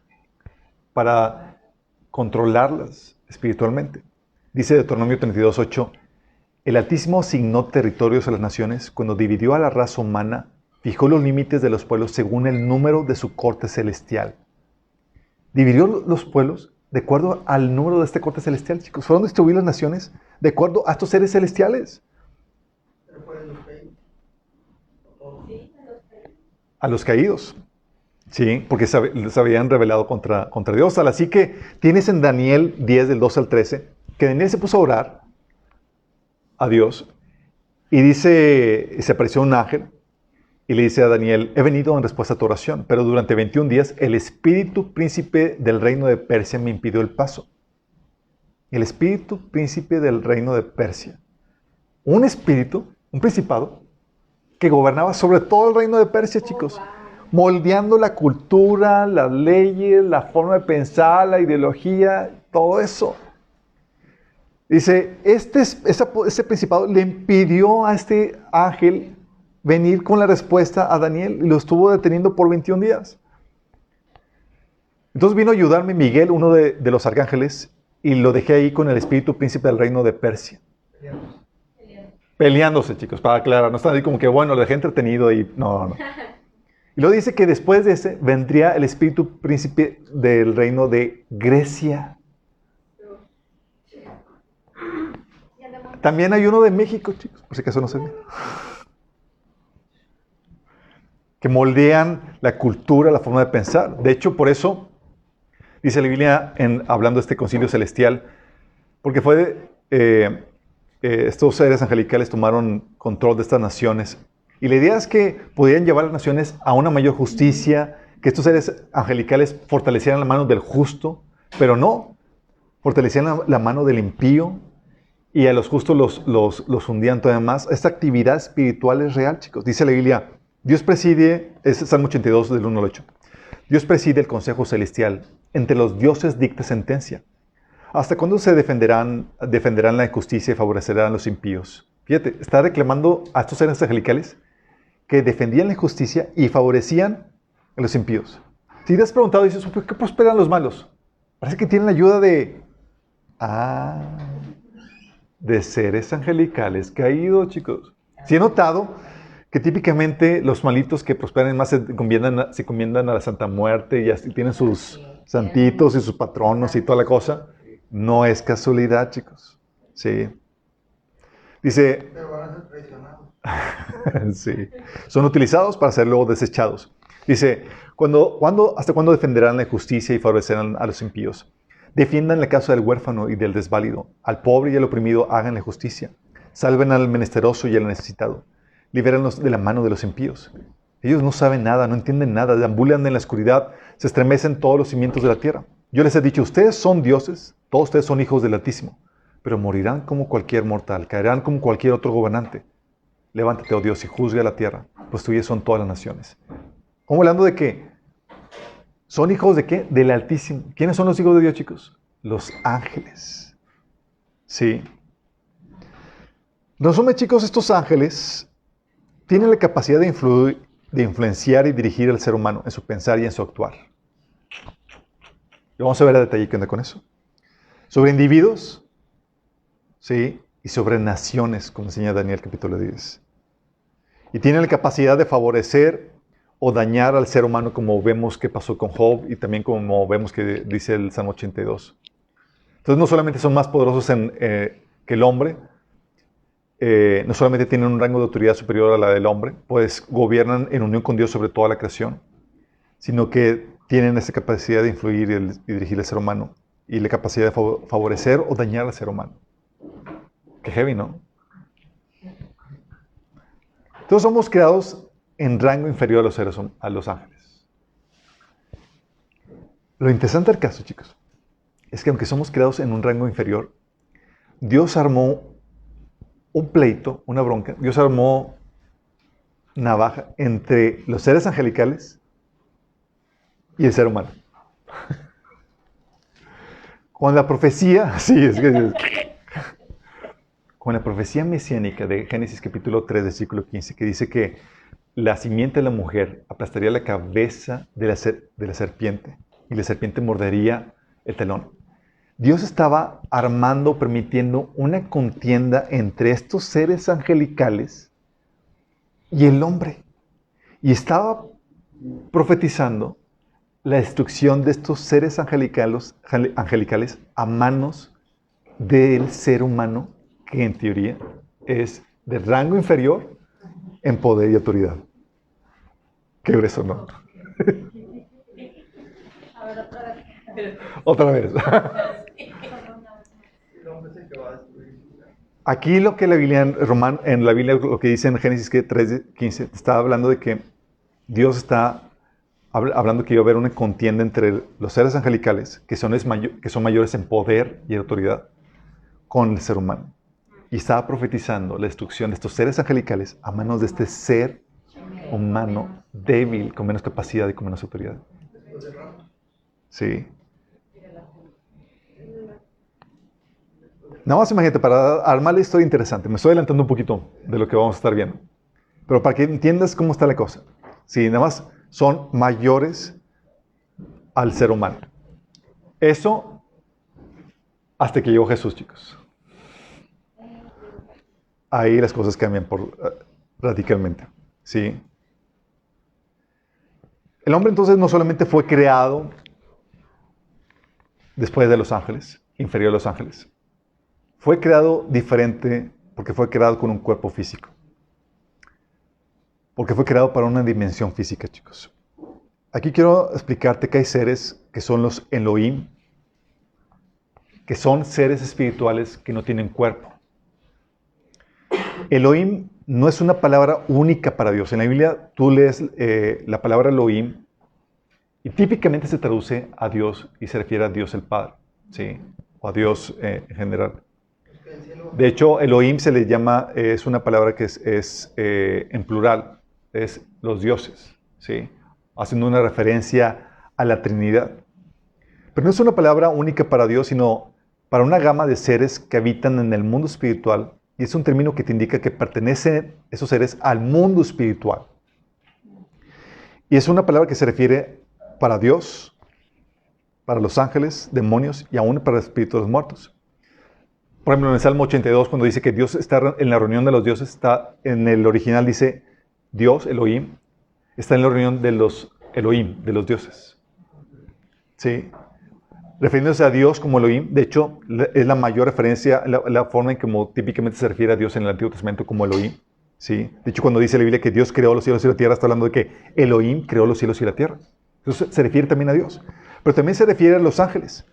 Speaker 1: para controlarlas espiritualmente. Dice Deuteronomio 32:8, el Altísimo asignó territorios a las naciones cuando dividió a la raza humana, fijó los límites de los pueblos según el número de su corte celestial. Dividió los pueblos de acuerdo al número de esta corte celestial, chicos. Fueron distribuidas las naciones de acuerdo a estos seres celestiales.
Speaker 4: Pero fueron los caídos.
Speaker 1: A los caídos. Sí, porque se habían rebelado contra Dios. Así que tienes en Daniel 10, del 12 al 13, que Daniel se puso a orar a Dios y dice, se apareció un ángel y le dice a Daniel, he venido en respuesta a tu oración, pero durante 21 días el espíritu príncipe del reino de Persia me impidió el paso. El espíritu príncipe del reino de Persia. Un espíritu, un principado, que gobernaba sobre todo el reino de Persia, chicos. Moldeando la cultura, las leyes, la forma de pensar, la ideología, todo eso. Dice, ese principado le impidió a este ángel venir con la respuesta a Daniel y lo estuvo deteniendo por 21 días. Entonces vino a ayudarme Miguel, uno de los arcángeles, y lo dejé ahí con el espíritu príncipe del reino de Persia. Peleándose, chicos, para aclarar. No están ahí como que, bueno, lo dejé entretenido y no. Y luego dice que después de ese vendría el espíritu príncipe del reino de Grecia. También hay uno de México, chicos, por si acaso no se ve. Que moldean la cultura, la forma de pensar. De hecho, por eso, dice la Biblia, hablando de este concilio celestial, porque estos seres angelicales tomaron control de estas naciones. Y la idea es que podían llevar a las naciones a una mayor justicia, que estos seres angelicales fortalecieran la mano del justo, pero no, fortalecían la mano del impío, y a los justos los hundían todavía más. Esta actividad espiritual es real, chicos. Dice la Biblia, Dios preside, es Salmo 82 del 1 al 8. Dios preside el consejo celestial. Entre los dioses dicta sentencia. ¿Hasta cuándo se defenderán la injusticia y favorecerán a los impíos? Fíjate, está reclamando a estos seres angelicales que defendían la injusticia y favorecían a los impíos. Si te has preguntado, dices, ¿por qué prosperan los malos? Parece que tienen la ayuda de seres angelicales caídos, chicos. Sí he notado que típicamente los malitos que prosperan más se encomiendan a la Santa Muerte y así tienen sus santitos y sus patronos y toda la cosa. No es casualidad, chicos. Sí. Dice...
Speaker 4: Pero van a ser traicionados.
Speaker 1: Sí. Son utilizados para ser luego desechados. Dice, ¿hasta cuándo defenderán la justicia y favorecerán a los impíos? Defiendan la causa del huérfano y del desválido. Al pobre y al oprimido háganle justicia. Salven al menesteroso y al necesitado. Libérenlos de la mano de los impíos. Ellos no saben nada, no entienden nada, deambulan en la oscuridad, se estremecen todos los cimientos de la tierra. Yo les he dicho, ustedes son dioses, todos ustedes son hijos del Altísimo, pero morirán como cualquier mortal, caerán como cualquier otro gobernante. Levántate, oh Dios, y juzga la tierra, pues tuyas son todas las naciones. Estamos hablando de que son hijos de ¿qué? Del Altísimo. ¿Quiénes son los hijos de Dios, chicos? Los ángeles. Sí. En resumen, chicos, estos ángeles tienen la capacidad de influenciar y dirigir al ser humano en su pensar y en su actuar. Y vamos a ver a detalle qué onda con eso. Sobre individuos, ¿sí? Y sobre naciones, como enseña Daniel capítulo 10. Y tienen la capacidad de favorecer o dañar al ser humano, como vemos que pasó con Job y también como vemos que dice el Salmo 82. Entonces no solamente son más poderosos que el hombre, no solamente tienen un rango de autoridad superior a la del hombre, pues gobiernan en unión con Dios sobre toda la creación, sino que tienen esa capacidad de influir y dirigir al ser humano y la capacidad de favorecer o dañar al ser humano. Qué heavy, ¿no? Todos somos creados en rango inferior a los ángeles. Lo interesante del caso, chicos, es que aunque somos creados en un rango inferior, Dios armó un pleito, una bronca. Dios armó navaja entre los seres angelicales y el ser humano. Con la profecía, con la profecía mesiánica de Génesis capítulo 3, versículo 15, que dice que la simiente de la mujer aplastaría la cabeza de la serpiente y la serpiente mordería el talón. Dios estaba armando, permitiendo una contienda entre estos seres angelicales y el hombre. Y estaba profetizando la destrucción de estos seres angelicales a manos del ser humano, que en teoría es de rango inferior en poder y autoridad. Qué grueso, ¿no?
Speaker 5: A ver, otra vez.
Speaker 1: Otra vez.
Speaker 4: El hombre es el que va a destruir.
Speaker 1: Aquí lo que la Biblia en la Biblia lo que dice en Génesis 3:15 está hablando de que Dios está hablando que iba a haber una contienda entre los seres angelicales que son mayores en poder y autoridad con el ser humano. Y estaba profetizando la destrucción de estos seres angelicales a manos de este ser humano débil, con menos capacidad y con menos autoridad. Sí. Nada más imagínate, para armar la historia interesante, me estoy adelantando un poquito de lo que vamos a estar viendo, pero para que entiendas cómo está la cosa. Sí, nada más son mayores al ser humano. Eso hasta que llegó Jesús, chicos. Ahí las cosas cambian radicalmente. ¿Sí? El hombre entonces no solamente fue creado después de los ángeles, inferior a los ángeles. Fue creado diferente porque fue creado con un cuerpo físico. Porque fue creado para una dimensión física, chicos. Aquí quiero explicarte que hay seres que son los Elohim, que son seres espirituales que no tienen cuerpo. Elohim no es una palabra única para Dios. En la Biblia tú lees la palabra Elohim y típicamente se traduce a Dios y se refiere a Dios el Padre, ¿sí? O a Dios en general. De hecho, Elohim se le llama, es una palabra que es en plural, es los dioses, ¿sí? Haciendo una referencia a la Trinidad. Pero no es una palabra única para Dios, sino para una gama de seres que habitan en el mundo espiritual. Y es un término que te indica que pertenecen esos seres al mundo espiritual. Y es una palabra que se refiere para Dios, para los ángeles, demonios y aún para los espíritus de los muertos. Por ejemplo, en el Salmo 82, cuando dice que Dios está en la reunión de los dioses, está en el original dice Dios, Elohim, está en la reunión de los Elohim, de los dioses. ¿Sí? Refiriéndose a Dios como Elohim, de hecho, es la mayor referencia, la forma en que típicamente se refiere a Dios en el Antiguo Testamento como Elohim. ¿Sí? De hecho, cuando dice la Biblia que Dios creó los cielos y la tierra, está hablando de que Elohim creó los cielos y la tierra. Entonces se refiere también a Dios. Pero también se refiere a los ángeles.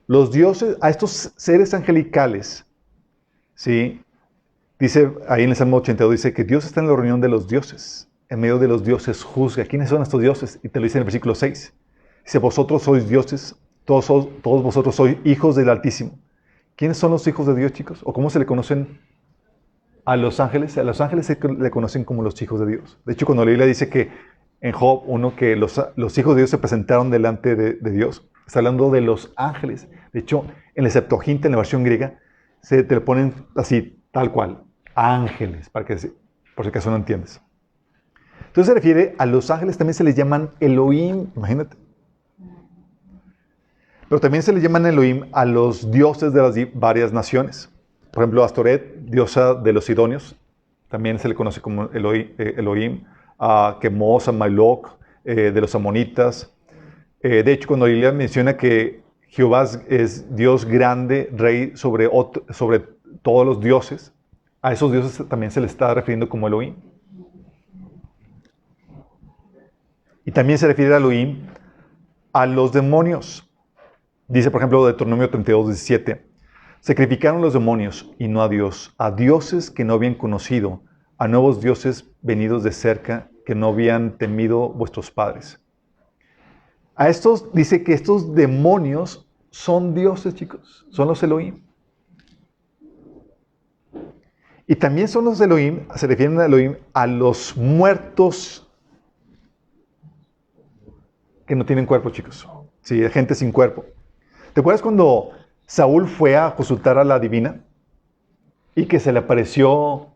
Speaker 1: Los dioses, a estos seres angelicales, ¿sí? Dice ahí en el Salmo 82, dice que Dios está en la reunión de los dioses. En medio de los dioses juzga. ¿Quiénes son estos dioses? Y te lo dice en el versículo 6. Dice, vosotros sois dioses, todos vosotros sois hijos del Altísimo. ¿Quiénes son los hijos de Dios, chicos? ¿O cómo se le conocen a los ángeles? A los ángeles se le conocen como los hijos de Dios. De hecho, cuando la Biblia dice que en Job 1 que los hijos de Dios se presentaron delante de Dios, está hablando de los ángeles. De hecho, en la Septuaginta, en la versión griega, te lo ponen así, tal cual, ángeles, por si acaso no entiendes. Entonces se refiere a los ángeles, también se les llaman Elohim, imagínate. Pero también se les llaman Elohim a los dioses de las varias naciones. Por ejemplo, Astoret, diosa de los sidonios, también se le conoce como Elohim. A Quemos, a Moloch, de los amonitas. De hecho, cuando la Biblia menciona que Jehová es Dios grande, rey sobre todos los dioses, a esos dioses también se les está refiriendo como Elohim. Y también se refiere a Elohim a los demonios. Dice, por ejemplo, Deuteronomio 32:17, sacrificaron los demonios y no a Dios, a dioses que no habían conocido, a nuevos dioses venidos de cerca que no habían temido vuestros padres. A estos dice que estos demonios son dioses, chicos, son los Elohim. Y también son los Elohim, se refieren a Elohim a los muertos que no tienen cuerpo, chicos. Sí, gente sin cuerpo. ¿Te acuerdas cuando Saúl fue a consultar a la divina y que se le apareció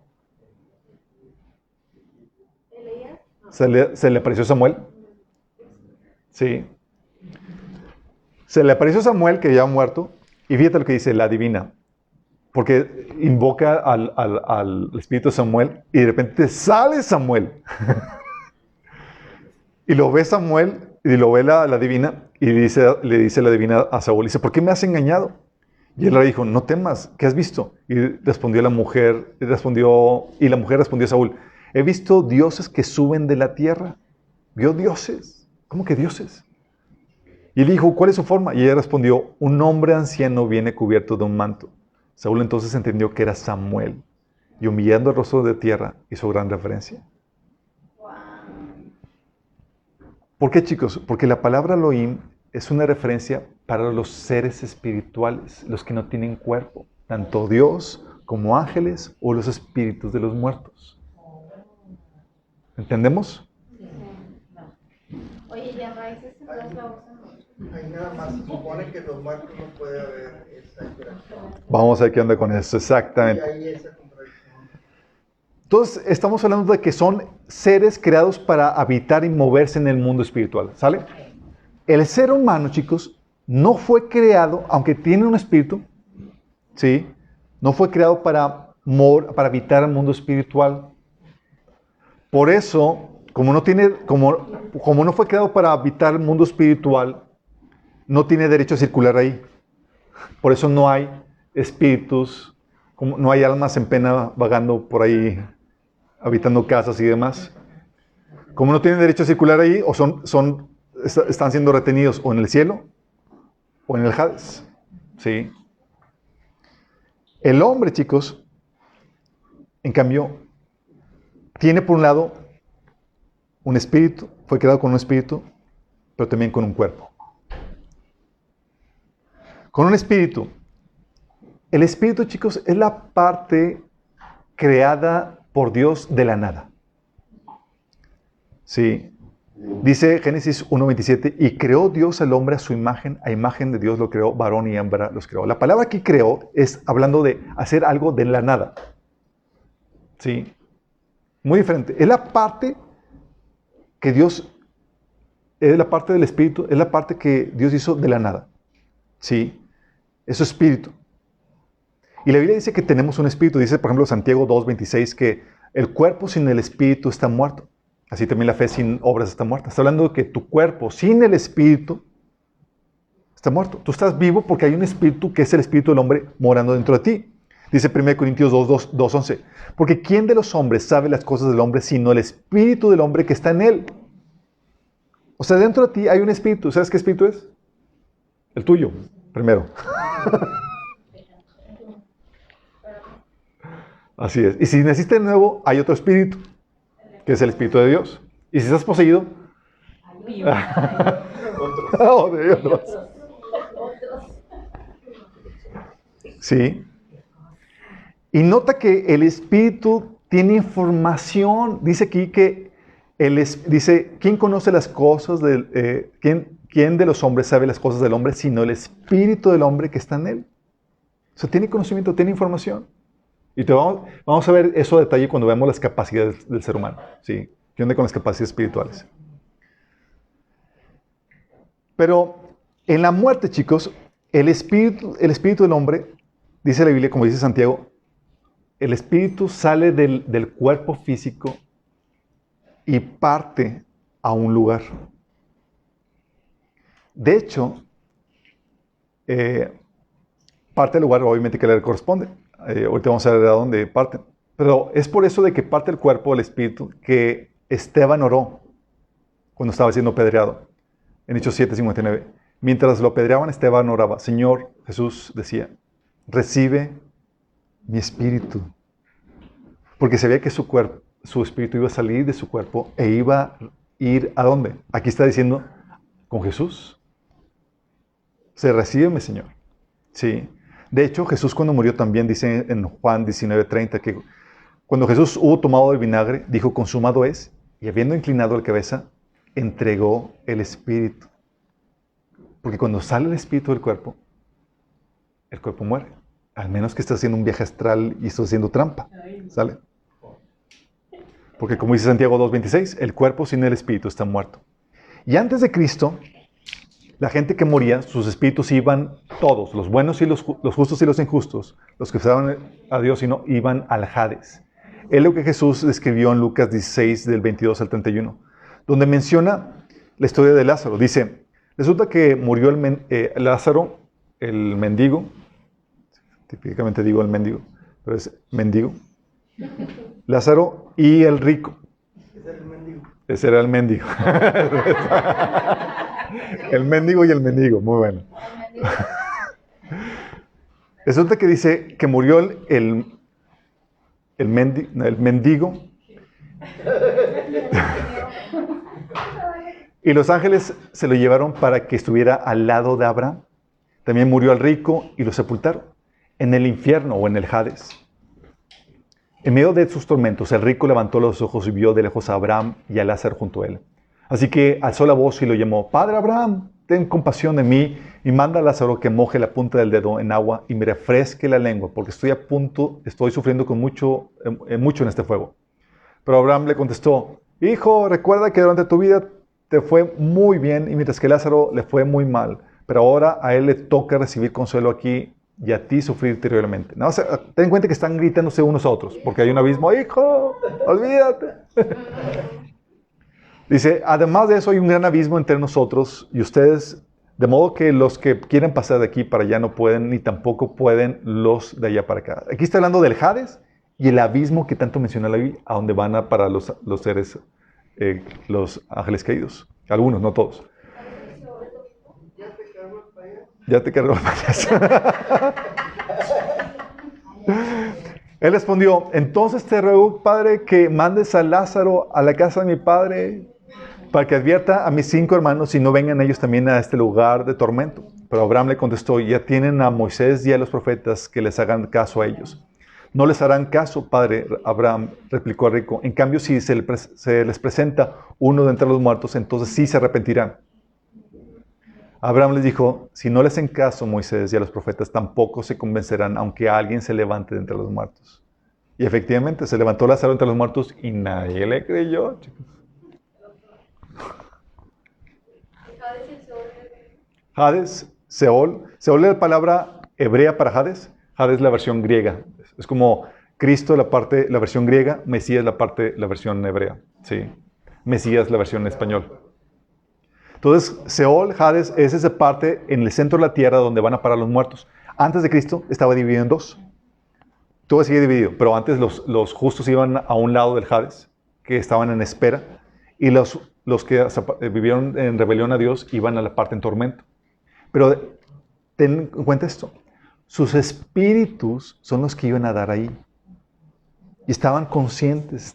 Speaker 1: se le apareció Samuel? Sí. Se le apareció Samuel, que ya ha muerto, y fíjate lo que dice la divina. Porque invoca al espíritu de Samuel y de repente sale Samuel. Y lo ve Samuel y lo ve la divina y le dice la divina a Saúl, dice, ¿por qué me has engañado? Y él le dijo, no temas, ¿qué has visto? Y respondió la mujer, y la mujer respondió a Saúl, he visto dioses que suben de la tierra. ¿Vio dioses? ¿Cómo que dioses? Y él dijo, ¿cuál es su forma? Y ella respondió, un hombre anciano viene cubierto de un manto. Saúl entonces entendió que era Samuel y humillando el rostro de tierra hizo gran reverencia. ¿Por qué, chicos? Porque la palabra Elohim es una referencia para los seres espirituales, los que no tienen cuerpo, tanto Dios como ángeles o los espíritus de los muertos. ¿Entendemos?
Speaker 2: Oye, y a raíces no la usan mucho.
Speaker 4: Ahí nada más se supone que los muertos no puede haber esa interacción.
Speaker 1: Vamos a ver qué onda con eso,
Speaker 4: Y
Speaker 1: exactamente.
Speaker 4: ahí esa contradicción.
Speaker 1: Entonces, estamos hablando de que son seres creados para habitar y moverse en el mundo espiritual, ¿sale? El ser humano, chicos, no fue creado, aunque tiene un espíritu, ¿sí? No fue creado para habitar el mundo espiritual. Por eso, como no fue creado para habitar el mundo espiritual, no tiene derecho a circular ahí. Por eso no hay espíritus, no hay almas en pena vagando por ahí, habitando casas y demás. Como no tienen derecho a circular ahí, o están siendo retenidos o en el cielo o en el Hades. ¿Sí? El hombre, chicos, en cambio, tiene por un lado un espíritu, fue creado con un espíritu, pero también con un cuerpo. Con un espíritu. El espíritu, chicos, es la parte creada por Dios de la nada. Sí. Dice Génesis 1:27, y creó Dios al hombre a su imagen, a imagen de Dios lo creó, varón y hembra los creó. La palabra que creó es hablando de hacer algo de la nada. Sí. Muy diferente. Es la parte que Dios, es la parte del espíritu, es la parte que Dios hizo de la nada. Sí. Es su espíritu. Y la Biblia dice que tenemos un espíritu. Dice, por ejemplo, Santiago 2:26, que el cuerpo sin el espíritu está muerto. Así también la fe sin obras está muerta. Está hablando de que tu cuerpo sin el espíritu está muerto. Tú estás vivo porque hay un espíritu que es el espíritu del hombre morando dentro de ti. Dice 1 Corintios 2:11. Porque ¿quién de los hombres sabe las cosas del hombre sino el espíritu del hombre que está en él? O sea, dentro de ti hay un espíritu. ¿Sabes qué espíritu es? El tuyo, primero. Así es. Y si naciste de nuevo, hay otro espíritu, que es el espíritu de Dios. Y si estás poseído, oh, de Dios. Sí. Y nota que el espíritu tiene información. Dice aquí que dice, ¿quién conoce las cosas del ¿quién de los hombres sabe las cosas del hombre sino el espíritu del hombre que está en él? O sea, tiene conocimiento, tiene información. Y vamos a ver eso a detalle cuando veamos las capacidades del ser humano. ¿Sí? ¿Qué onda con las capacidades espirituales? Pero en la muerte, chicos, el espíritu del hombre, dice la Biblia, como dice Santiago, el espíritu sale del cuerpo físico y parte a un lugar. De hecho, parte del lugar obviamente que le corresponde. Ahorita vamos a ver a dónde parte. Pero es por eso de que parte del cuerpo del espíritu que Esteban oró cuando estaba siendo apedreado. En Hechos 7:59. Mientras lo apedreaban, Esteban oraba. Señor, Jesús decía, recibe mi espíritu. Porque sabía que su espíritu iba a salir de su cuerpo e iba a ir ¿a dónde? Aquí está diciendo, con Jesús. Se recíbeme, Señor. Sí. De hecho, Jesús cuando murió también dice en Juan 19:30 que cuando Jesús hubo tomado el vinagre, dijo, consumado es, y habiendo inclinado la cabeza, entregó el espíritu. Porque cuando sale el espíritu del cuerpo, el cuerpo muere. Al menos que estés haciendo un viaje astral y estés haciendo trampa. ¿Sale? Porque como dice Santiago 2:26, el cuerpo sin el espíritu está muerto. Y antes de Cristo, la gente que moría, sus espíritus iban todos, los buenos y los justos y los injustos, los que estaban a Dios y no, iban al Hades. Es lo que Jesús describió en Lucas 16, del 22 al 31, donde menciona la historia de Lázaro. Dice, resulta que murió Lázaro, el mendigo, típicamente digo el mendigo, pero es mendigo, Lázaro y el rico.
Speaker 4: Ese era el mendigo.
Speaker 1: Ese era el mendigo. El mendigo y el mendigo, muy bueno. Resulta que dice que murió el mendigo. Y los ángeles se lo llevaron para que estuviera al lado de Abraham. También murió el rico y lo sepultaron en el infierno o en el Hades. En medio de sus tormentos, el rico levantó los ojos y vio de lejos a Abraham y a Lázaro junto a él. Así que alzó la voz y lo llamó: Padre Abraham, ten compasión de mí y manda a Lázaro que moje la punta del dedo en agua y me refresque la lengua, porque estoy sufriendo con mucho en este fuego. Pero Abraham le contestó: Hijo, recuerda que durante tu vida te fue muy bien y mientras que Lázaro le fue muy mal. Pero ahora a él le toca recibir consuelo aquí y a ti sufrir terriblemente. No, o sea, ten en cuenta que están gritándose unos a otros, porque hay un abismo. Hijo, olvídate. Dice, además de eso hay un gran abismo entre nosotros y ustedes, de modo que los que quieren pasar de aquí para allá no pueden, ni tampoco pueden los de allá para acá. Aquí está hablando del Hades y el abismo que tanto menciona la Biblia, a donde van a parar los seres, los ángeles caídos. Algunos, no todos. Ya te cargó el payaso. Él respondió: entonces te ruego, Padre, que mandes a Lázaro a la casa de mi padre para que advierta a mis 5 hermanos y no vengan ellos también a este lugar de tormento. Pero Abraham le contestó: ya tienen a Moisés y a los profetas, que les hagan caso a ellos. No les harán caso, padre Abraham, replicó el rico. En cambio, si se les presenta uno de entre los muertos, entonces sí se arrepentirán. Abraham les dijo: si no les hacen caso Moisés y a los profetas, tampoco se convencerán, aunque alguien se levante de entre los muertos. Y efectivamente, se levantó Lázaro entre los muertos y nadie le creyó, chicos. Hades, Seol. Seol es la palabra hebrea para Hades. Hades es la versión griega. Es como Cristo, la versión griega, Mesías, la versión hebrea. Sí. Mesías, la versión en español. Entonces, Seol, Hades, es esa parte en el centro de la tierra donde van a parar los muertos. Antes de Cristo estaba dividido en 2. Todo sigue dividido, pero antes los justos iban a un lado del Hades, que estaban en espera, y los que vivieron en rebelión a Dios iban a la parte en tormento. Pero ten en cuenta esto: sus espíritus son los que iban a dar ahí. Y estaban conscientes,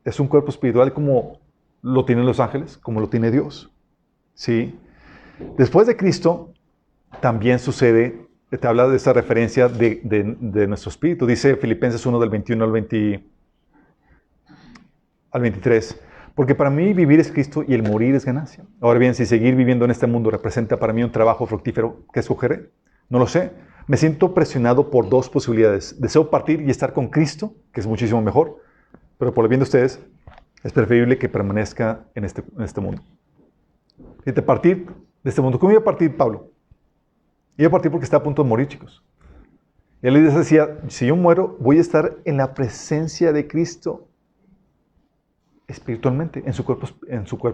Speaker 1: es un cuerpo espiritual como lo tienen los ángeles, como lo tiene Dios. ¿Sí? Después de Cristo, también sucede, te habla de esa referencia de nuestro espíritu. Dice Filipenses 1 del 21 al 23. Porque para mí vivir es Cristo y el morir es ganancia. Ahora bien, si seguir viviendo en este mundo representa para mí un trabajo fructífero, ¿qué escogeré? No lo sé. Me siento presionado por 2 posibilidades. Deseo partir y estar con Cristo, que es muchísimo mejor, pero por el bien de ustedes, es preferible que permanezca en este mundo. Fíjate, partir de este mundo. ¿Cómo iba a partir Pablo? Iba a partir porque está a punto de morir, chicos. Y él les decía: si yo muero, voy a estar en la presencia de Cristo espiritualmente, en su cuerpo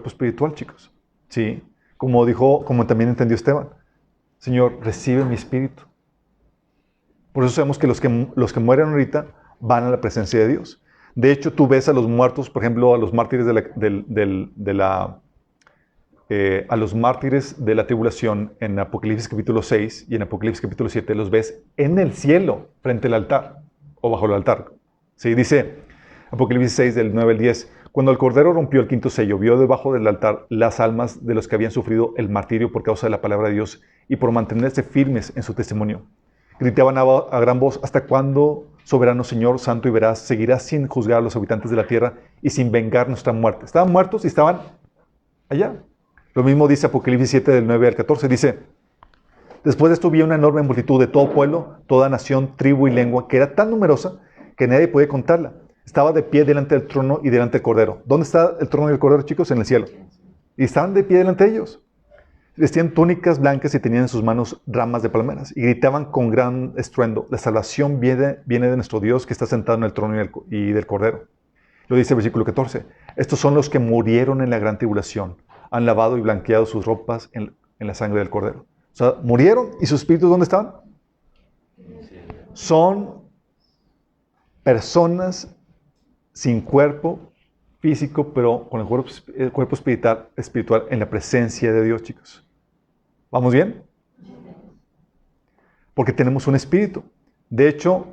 Speaker 1: espiritual, chicos. ¿Sí? Como también entendió Esteban: Señor, recibe mi espíritu. Por eso sabemos que los que mueren ahorita van a la presencia de Dios. De hecho, tú ves a los muertos, por ejemplo, a los mártires a los mártires de la tribulación en Apocalipsis capítulo 6 y en Apocalipsis capítulo 7, los ves en el cielo, frente al altar, o bajo el altar. ¿Sí? Dice Apocalipsis 6, del 9 al 10, cuando el Cordero rompió el 5º sello, vio debajo del altar las almas de los que habían sufrido el martirio por causa de la palabra de Dios y por mantenerse firmes en su testimonio. Gritaban a gran voz: ¿hasta cuándo, soberano Señor, santo y veraz, seguirás sin juzgar a los habitantes de la tierra y sin vengar nuestra muerte? Estaban muertos y estaban allá. Lo mismo dice Apocalipsis 7, del 9 al 14. Dice: después de esto vi una enorme multitud de todo pueblo, toda nación, tribu y lengua, que era tan numerosa que nadie podía contarla. Estaba de pie delante del trono y delante del Cordero. ¿Dónde está el trono y el Cordero, chicos? En el cielo. Y estaban de pie delante de ellos. Vestían túnicas blancas y tenían en sus manos ramas de palmeras. Y gritaban con gran estruendo: la salvación viene de nuestro Dios, que está sentado en el trono y del Cordero. Lo dice el versículo 14. Estos son los que murieron en la gran tribulación. Han lavado y blanqueado sus ropas en la sangre del Cordero. O sea, murieron, ¿y sus espíritus dónde estaban? Son personas sin cuerpo físico, pero con el cuerpo espiritual en la presencia de Dios, chicos. ¿Vamos bien? porque tenemos un espíritu. De hecho,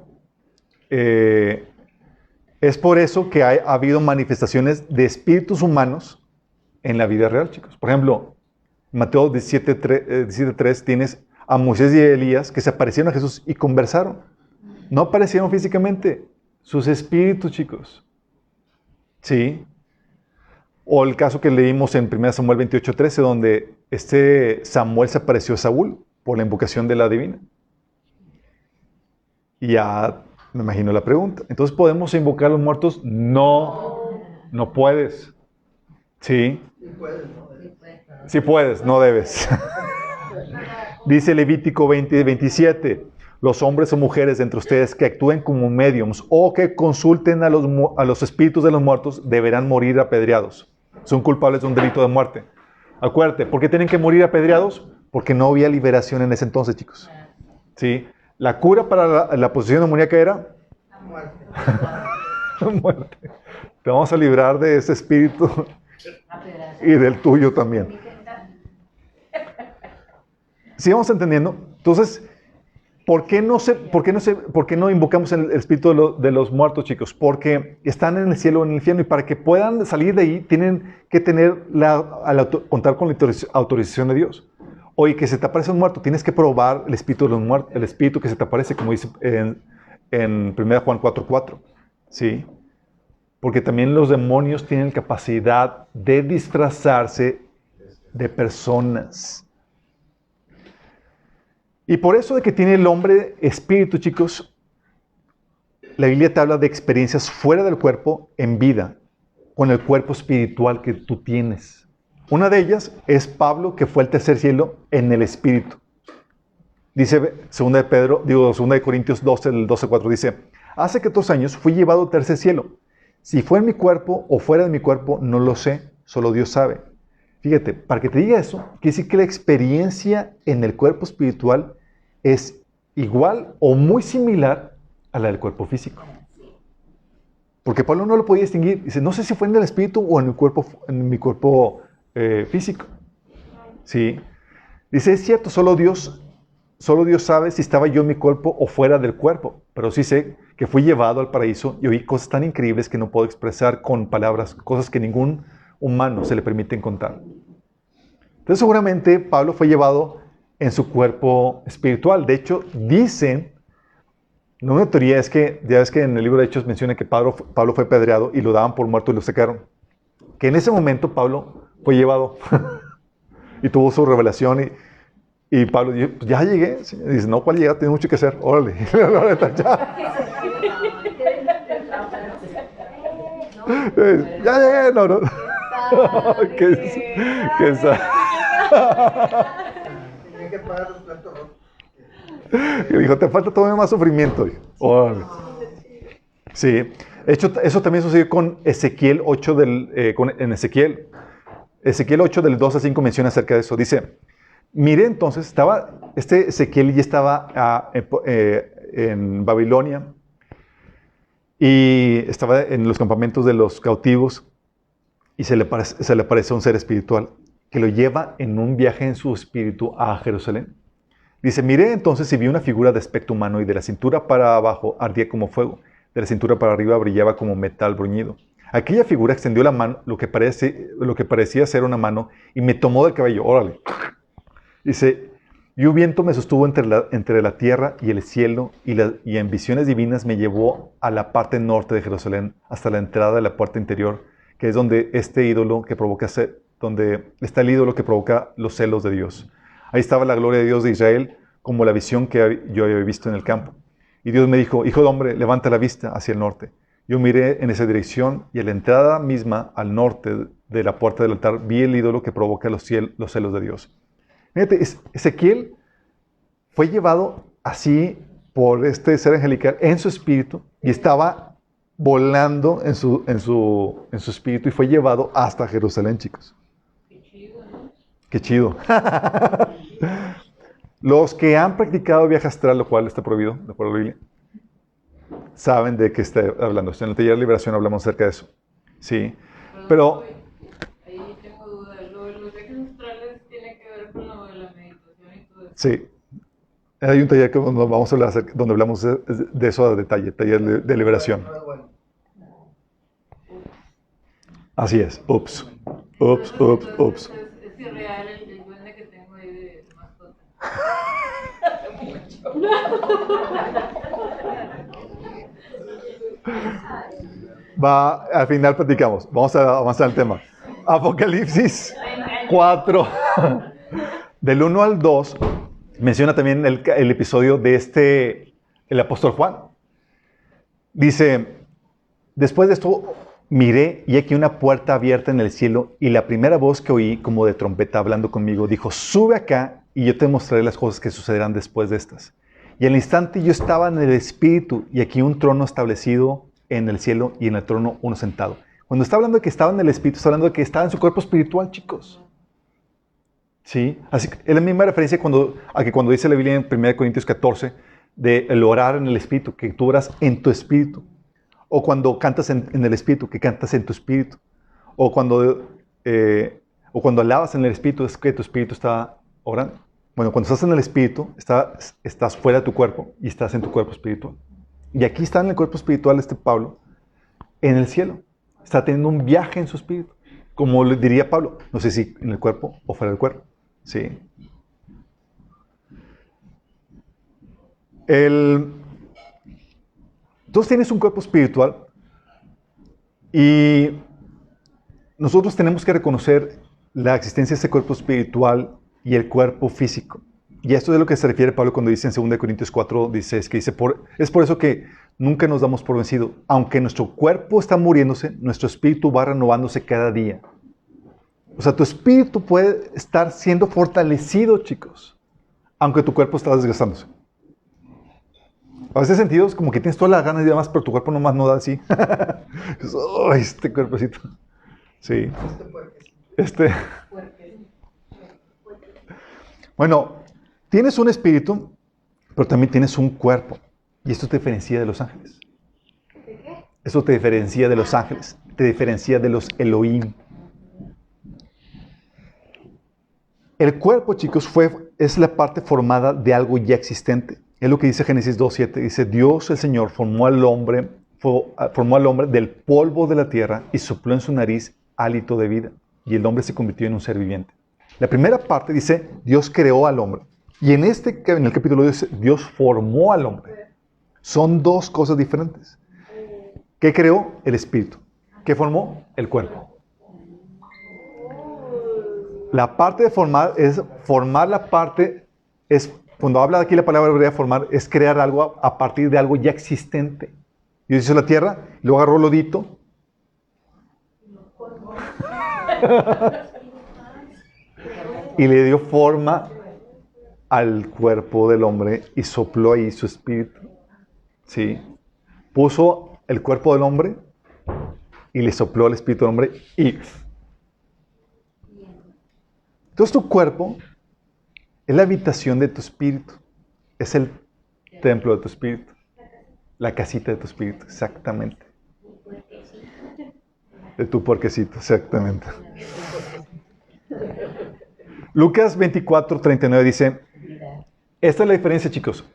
Speaker 1: es por eso que ha habido manifestaciones de espíritus humanos en la vida real, chicos. Por ejemplo, en Mateo 17:3 tienes a Moisés y a Elías que se aparecieron a Jesús y conversaron. No aparecieron físicamente, sus espíritus, chicos. ¿Sí? O el caso que leímos en 1 Samuel 28:13, donde Samuel se apareció a Saúl por la invocación de la divina. Y ya me imagino la pregunta. Entonces, ¿podemos invocar a los muertos? No, no puedes. ¿Sí?
Speaker 4: Sí puedes, ¿no?
Speaker 1: Sí puedes, no debes. Dice Levítico 20:27. Los hombres o mujeres de entre ustedes que actúen como médiums o que consulten a los espíritus de los muertos deberán morir apedreados. Son culpables de un delito de muerte. Acuérdate, ¿por qué tienen que morir apedreados? Porque no había liberación en ese entonces, chicos. ¿Sí? La cura para la posesión demoníaca era muerte. Te vamos a librar de ese espíritu y del tuyo también. ¿Sí vamos entendiendo? Entonces, ¿por qué no invocamos el espíritu de los muertos, chicos? Porque están en el cielo o en el infierno y para que puedan salir de ahí tienen que tener contar con la autorización de Dios. Oye, que se te aparece un muerto, tienes que probar el espíritu de los muertos, el espíritu que se te aparece, como dice en 1 Juan 4:4. ¿Sí? Porque también los demonios tienen capacidad de disfrazarse de personas. Y por eso de que tiene el hombre espíritu, chicos, la Biblia te habla de experiencias fuera del cuerpo en vida, con el cuerpo espiritual que tú tienes. Una de ellas es Pablo, que fue al tercer cielo en el espíritu. Dice 2 de Corintios 12, del 12:4, dice, hace 14 años fui llevado al tercer cielo. Si fue en mi cuerpo o fuera de mi cuerpo, no lo sé, solo Dios sabe. Fíjate, para que te diga eso, quiere decir que la experiencia en el cuerpo espiritual es igual o muy similar a la del cuerpo físico. Porque Pablo no lo podía distinguir. Dice, no sé si fue en el espíritu o en mi cuerpo físico. ¿Sí? Dice, es cierto, solo Dios sabe si estaba yo en mi cuerpo o fuera del cuerpo. Pero sí sé que fui llevado al paraíso y oí cosas tan increíbles que no puedo expresar con palabras, cosas que ningún humano se le permiten contar. Entonces seguramente Pablo fue llevado en su cuerpo espiritual. De hecho, dicen, una teoría es que, ya ves que en el libro de Hechos menciona que Pablo fue apedreado y lo daban por muerto y lo sacaron. Que en ese momento Pablo fue llevado y tuvo su revelación y Pablo dijo, pues ya llegué. Y dice, no, ¿cuál llega? Tiene mucho que hacer. Órale. Ya llegué. No. ¿Qué
Speaker 4: Tenía que pagar los platos rotos.
Speaker 1: Y dijo, te falta todavía más sufrimiento. Órale. Sí. De hecho, eso también sucedió con Ezequiel 8 en Ezequiel 8 del 2 al 5 menciona acerca de eso. Dice, miré entonces, Ezequiel ya estaba en Babilonia y estaba en los campamentos de los cautivos y se le aparece un ser espiritual que lo lleva en un viaje en su espíritu a Jerusalén. Dice, miré entonces y vi una figura de aspecto humano y de la cintura para abajo ardía como fuego, de la cintura para arriba brillaba como metal bruñido. Aquella figura extendió la mano, lo que parecía ser una mano, y me tomó del cabello. Órale. Dice, y un viento me sostuvo entre la tierra y el cielo, y en visiones divinas me llevó a la parte norte de Jerusalén, hasta la entrada de la puerta interior, que es donde donde está el ídolo que provoca los celos de Dios. Ahí estaba la gloria de Dios de Israel, como la visión que yo había visto en el campo. Y Dios me dijo, hijo de hombre, levanta la vista hacia el norte. Yo miré en esa dirección y a la entrada misma, al norte de la puerta del altar, vi el ídolo que provoca los celos de Dios. Fíjate, Ezequiel fue llevado así por este ser angelical en su espíritu y estaba volando en su espíritu y fue llevado hasta Jerusalén, chicos.
Speaker 2: Qué chido, ¿no?
Speaker 1: Qué chido. Los que han practicado viaje astral, lo cual está prohibido, de acuerdo a la Biblia, saben de qué está hablando. En el taller de liberación hablamos acerca de eso. Sí. Pero
Speaker 2: ahí tengo dudas. Lo de los viajes astrales tiene que ver con lo de la meditación y todo eso.
Speaker 1: sí. Hay un taller que vamos a hablar donde hablamos de eso a detalle, taller de liberación.
Speaker 4: No es bueno.
Speaker 1: Así es. Ups. Ups, ups, ups.
Speaker 2: Es irreal el duende que tengo ahí de mascota.
Speaker 1: Al final platicamos. Vamos a avanzar el tema. Apocalipsis 4, del 1 al 2, menciona también el episodio de el apóstol Juan. Dice, después de esto miré y aquí una puerta abierta en el cielo y la primera voz que oí como de trompeta hablando conmigo dijo, sube acá y yo te mostraré las cosas que sucederán después de estas. Y al instante yo estaba en el Espíritu y aquí un trono establecido en el cielo y en el trono uno sentado. Cuando está hablando de que estaba en el Espíritu, está hablando de que estaba en su cuerpo espiritual, chicos. ¿Sí? Así que es la misma referencia a que cuando dice la Biblia en 1 Corintios 14 de el orar en el Espíritu, que tú oras en tu Espíritu. O cuando cantas en el Espíritu, que cantas en tu Espíritu. O cuando alabas en el Espíritu, es que tu Espíritu está orando. Bueno, cuando estás en el Espíritu, estás fuera de tu cuerpo y estás en tu cuerpo espiritual. Y aquí está en el cuerpo espiritual Pablo, en el cielo. Está teniendo un viaje en su espíritu. Como le diría Pablo, no sé si en el cuerpo o fuera del cuerpo. Sí. Tú tienes un cuerpo espiritual y nosotros tenemos que reconocer la existencia de ese cuerpo espiritual y el cuerpo físico. Y esto es a lo que se refiere Pablo cuando dice en 2 Corintios 4, 16, que dice, es por eso que nunca nos damos por vencido. Aunque nuestro cuerpo está muriéndose, nuestro espíritu va renovándose cada día. O sea, tu espíritu puede estar siendo fortalecido, chicos, aunque tu cuerpo está desgastándose. A veces sentido es como que tienes todas las ganas y demás, pero tu cuerpo nomás no da así. ¡Oh, este cuerpecito! Sí. Bueno, tienes un espíritu, pero también tienes un cuerpo. Y esto te diferencia de los ángeles.
Speaker 5: ¿De qué?
Speaker 1: Eso te diferencia de los ángeles. Te diferencia de los Elohim. El cuerpo, chicos, es la parte formada de algo ya existente. Es lo que dice Génesis 2:7. Dice, Dios el Señor formó al hombre del polvo de la tierra y sopló en su nariz hálito de vida. Y el hombre se convirtió en un ser viviente. La primera parte dice, Dios creó al hombre. Y en el capítulo dice, Dios formó al hombre. Son dos cosas diferentes. ¿Qué creó? El espíritu. ¿Qué formó? El cuerpo. La parte de formar cuando habla aquí la palabra hebrea formar, es crear algo a partir de algo ya existente. Dios hizo la tierra, luego agarró lodito. Y le dio forma al cuerpo del hombre y sopló ahí su espíritu. ¿Sí? Puso el cuerpo del hombre y le sopló el espíritu del hombre y... Entonces tu cuerpo es la habitación de tu espíritu. Es el templo de tu espíritu. La casita de tu espíritu, exactamente. De tu puerquecito, exactamente. Lucas 24:39 dice, esta es la diferencia, chicos.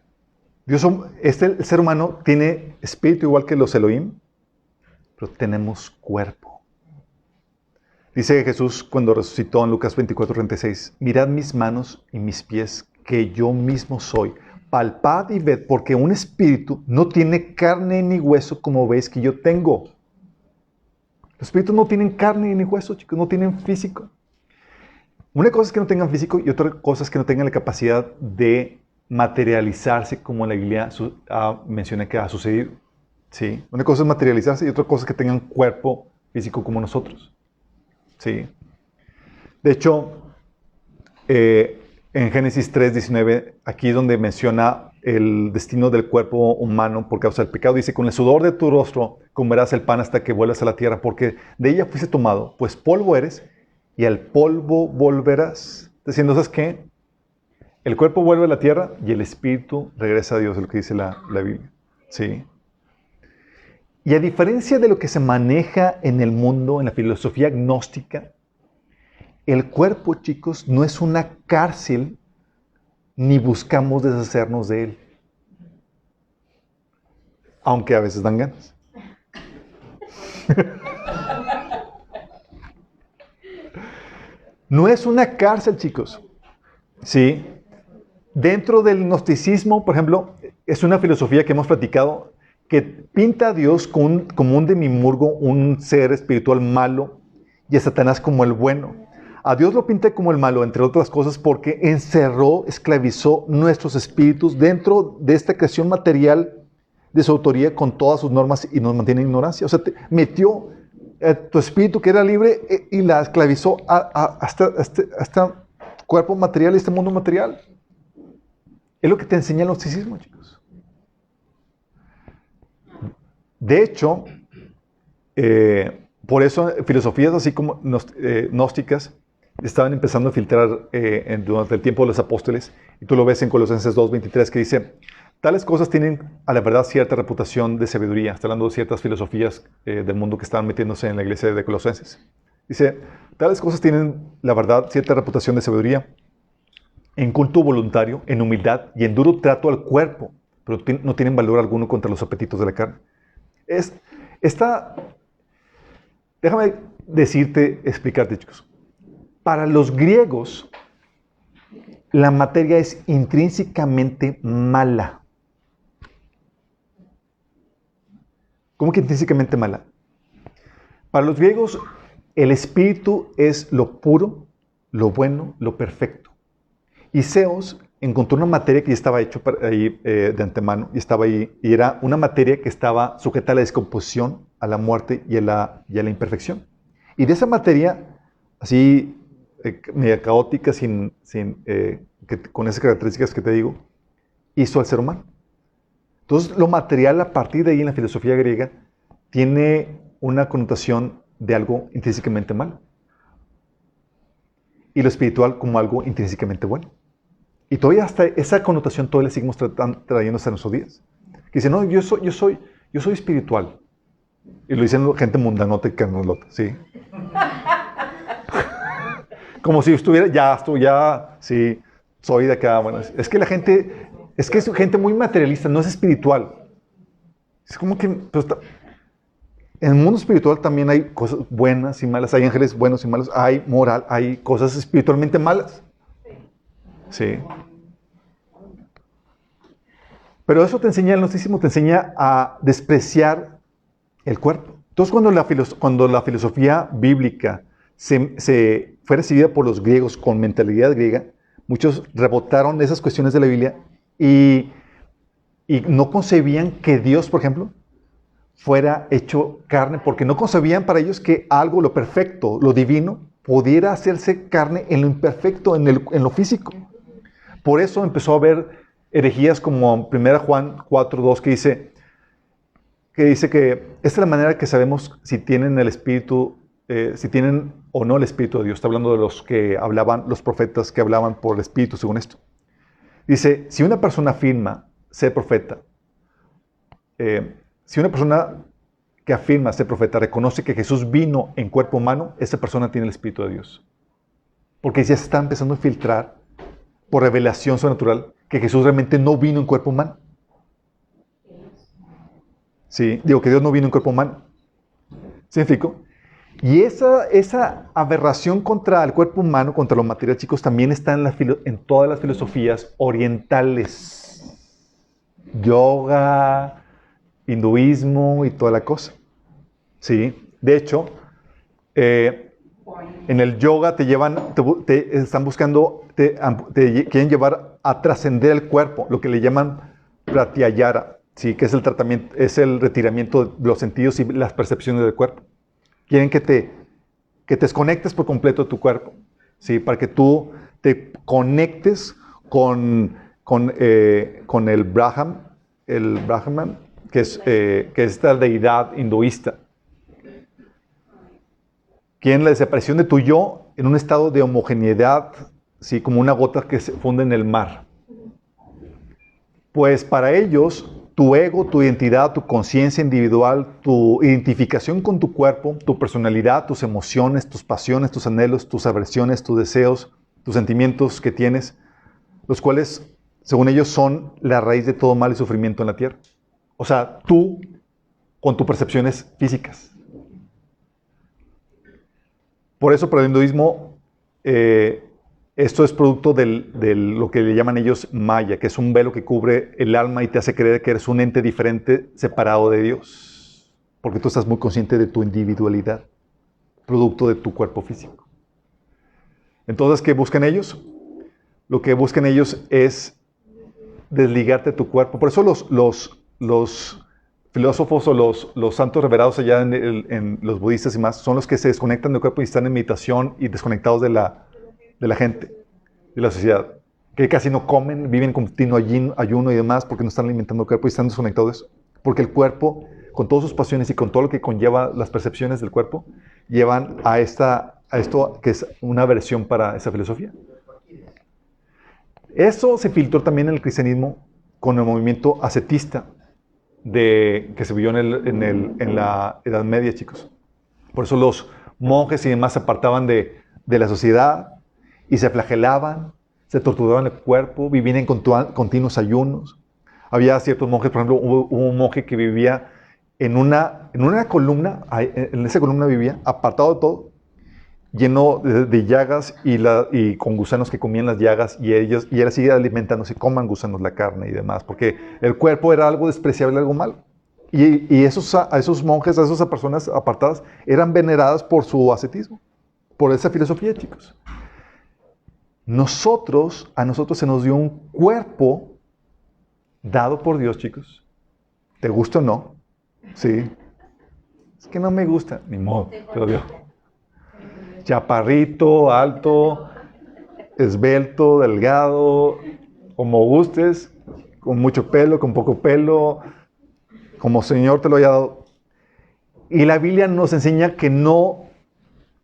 Speaker 1: El ser humano tiene espíritu igual que los Elohim, pero tenemos cuerpo. Dice Jesús cuando resucitó en Lucas 24:36, mirad mis manos y mis pies, que yo mismo soy. Palpad y ved, porque un espíritu no tiene carne ni hueso como veis que yo tengo. Los espíritus no tienen carne ni hueso, chicos, no tienen físico. Una cosa es que no tengan físico y otra cosa es que no tengan la capacidad de materializarse como en la Biblia menciona que ha sucedido. ¿Sí? Una cosa es materializarse y otra cosa es que tengan cuerpo físico como nosotros. ¿Sí? De hecho, en Génesis 3:19, aquí es donde menciona el destino del cuerpo humano por causa del pecado. Dice, con el sudor de tu rostro comerás el pan hasta que vuelvas a la tierra, porque de ella fuiste tomado, pues polvo eres y al polvo volverás. Diciendo, ¿sabes qué? El cuerpo vuelve a la tierra y el espíritu regresa a Dios, es lo que dice la Biblia. ¿Sí? Y a diferencia de lo que se maneja en el mundo, en la filosofía gnóstica, el cuerpo, chicos, no es una cárcel ni buscamos deshacernos de Él. Aunque a veces dan ganas. No es una cárcel, chicos. ¿Sí? Dentro del gnosticismo, por ejemplo, es una filosofía que hemos platicado que pinta a Dios como un demimurgo, un ser espiritual malo, y a Satanás como el bueno. A Dios lo pinta como el malo, entre otras cosas, porque encerró, esclavizó nuestros espíritus dentro de esta creación material de su autoría con todas sus normas y nos mantiene en ignorancia. O sea, te metió tu espíritu que era libre y la esclavizó a este cuerpo material y este mundo material. Es lo que te enseña el gnosticismo, chicos. De hecho, por eso filosofías así como gnósticas estaban empezando a filtrar durante el tiempo de los apóstoles, y tú lo ves en Colosenses 2:23 que dice: tales cosas tienen a la verdad cierta reputación de sabiduría. Está hablando de ciertas filosofías del mundo que estaban metiéndose en la iglesia de Colosenses. Dice: tales cosas tienen la verdad cierta reputación de sabiduría, en culto voluntario, en humildad y en duro trato al cuerpo, pero no tienen valor alguno contra los apetitos de la carne. Déjame explicarte, chicos. Para los griegos, la materia es intrínsecamente mala. ¿Cómo que intrínsecamente mala? Para los griegos, el espíritu es lo puro, lo bueno, lo perfecto. Y Zeus encontró una materia que ya estaba hecho ahí de antemano, y estaba ahí, y era una materia que estaba sujeta a la descomposición, a la muerte y a la imperfección. Y de esa materia, así media caótica, con esas características que te digo, hizo al ser humano. Entonces, lo material a partir de ahí en la filosofía griega tiene una connotación de algo intrínsecamente malo. Y lo espiritual como algo intrínsecamente bueno. Y todavía hasta esa connotación todavía la seguimos trayendo hasta nuestros días. Que dicen: no, yo soy espiritual. Y lo dicen gente mundanota y carnolota, ¿sí? Como si estuviera, sí, soy de acá. Bueno, es que es gente muy materialista, no es espiritual. Es como que, pues, en el mundo espiritual también hay cosas buenas y malas, hay ángeles buenos y malos, hay moral, hay cosas espiritualmente malas. Sí. Pero eso te enseña, el gnosticismo te enseña a despreciar el cuerpo. Entonces, cuando la filosofía bíblica se fue recibida por los griegos con mentalidad griega, muchos rebotaron esas cuestiones de la Biblia y no concebían que Dios, por ejemplo, fuera hecho carne, porque no concebían para ellos que algo, lo perfecto, lo divino, pudiera hacerse carne en lo imperfecto, en lo físico. Por eso empezó a haber herejías como 1 Juan 4:2 que dice que esta es la manera que sabemos si tienen el Espíritu, si tienen o no el Espíritu de Dios. Está hablando de los profetas que hablaban por el Espíritu, según esto. Dice: si una persona afirma ser profeta, si una persona que afirma ser profeta reconoce que Jesús vino en cuerpo humano, esa persona tiene el Espíritu de Dios. Porque ya se está empezando a filtrar por revelación sobrenatural que Jesús realmente no vino en cuerpo humano. Sí, digo que Dios no vino en cuerpo humano. ¿Sí me explico? Y esa aberración contra el cuerpo humano, contra lo material, chicos, también está en todas las filosofías orientales. Yoga, hinduismo y toda la cosa. Sí, de hecho, en el yoga te están buscando, te quieren llevar a trascender el cuerpo, lo que le llaman pratyayara, sí, que es el tratamiento, es el retiramiento de los sentidos y las percepciones del cuerpo. Quieren que te desconectes por completo de tu cuerpo, sí, para que tú te conectes con el Brahman, que es esta deidad hinduista. Quieren la desaparición de tu yo en un estado de homogeneidad, ¿sí? Como una gota que se funde en el mar. Pues para ellos, tu ego, tu identidad, tu conciencia individual, tu identificación con tu cuerpo, tu personalidad, tus emociones, tus pasiones, tus anhelos, tus aversiones, tus deseos, tus sentimientos que tienes, los cuales, según ellos, son la raíz de todo mal y sufrimiento en la tierra. O sea, tú, con tus percepciones físicas. Por eso, para el hinduismo, esto es producto de lo que le llaman ellos maya, que es un velo que cubre el alma y te hace creer que eres un ente diferente, separado de Dios. Porque tú estás muy consciente de tu individualidad, producto de tu cuerpo físico. Entonces, ¿qué buscan ellos? Lo que buscan ellos es desligarte de tu cuerpo. Por eso los filósofos o los santos revelados allá en los budistas y más son los que se desconectan del cuerpo y están en meditación y desconectados de la gente, de la sociedad. Que casi no comen, viven en continuo ayuno y demás porque no están alimentando el cuerpo y están desconectados de eso. Porque el cuerpo, con todas sus pasiones y con todo lo que conlleva las percepciones del cuerpo, llevan a esto que es una versión para esa filosofía. Eso se filtró también en el cristianismo con el movimiento ascetista que se vivió en la Edad Media, chicos. Por eso los monjes y demás se apartaban de la sociedad y se flagelaban, se torturaban el cuerpo, vivían en continuos ayunos. Había ciertos monjes, por ejemplo, hubo un monje que vivía en una columna, en esa columna vivía, apartado de todo, lleno de llagas y con gusanos que comían las llagas y él seguía alimentándose, coman gusanos la carne y demás, porque el cuerpo era algo despreciable, algo malo. Y a esos monjes, a esas personas apartadas, eran veneradas por su ascetismo, por esa filosofía, chicos. A nosotros se nos dio un cuerpo dado por Dios, chicos. ¿Te gusta o no? Sí. Es que no me gusta. Ni modo, te lo dio. Chaparrito, alto, esbelto, delgado, como gustes, con mucho pelo, con poco pelo, como Señor te lo haya dado. Y la Biblia nos enseña que no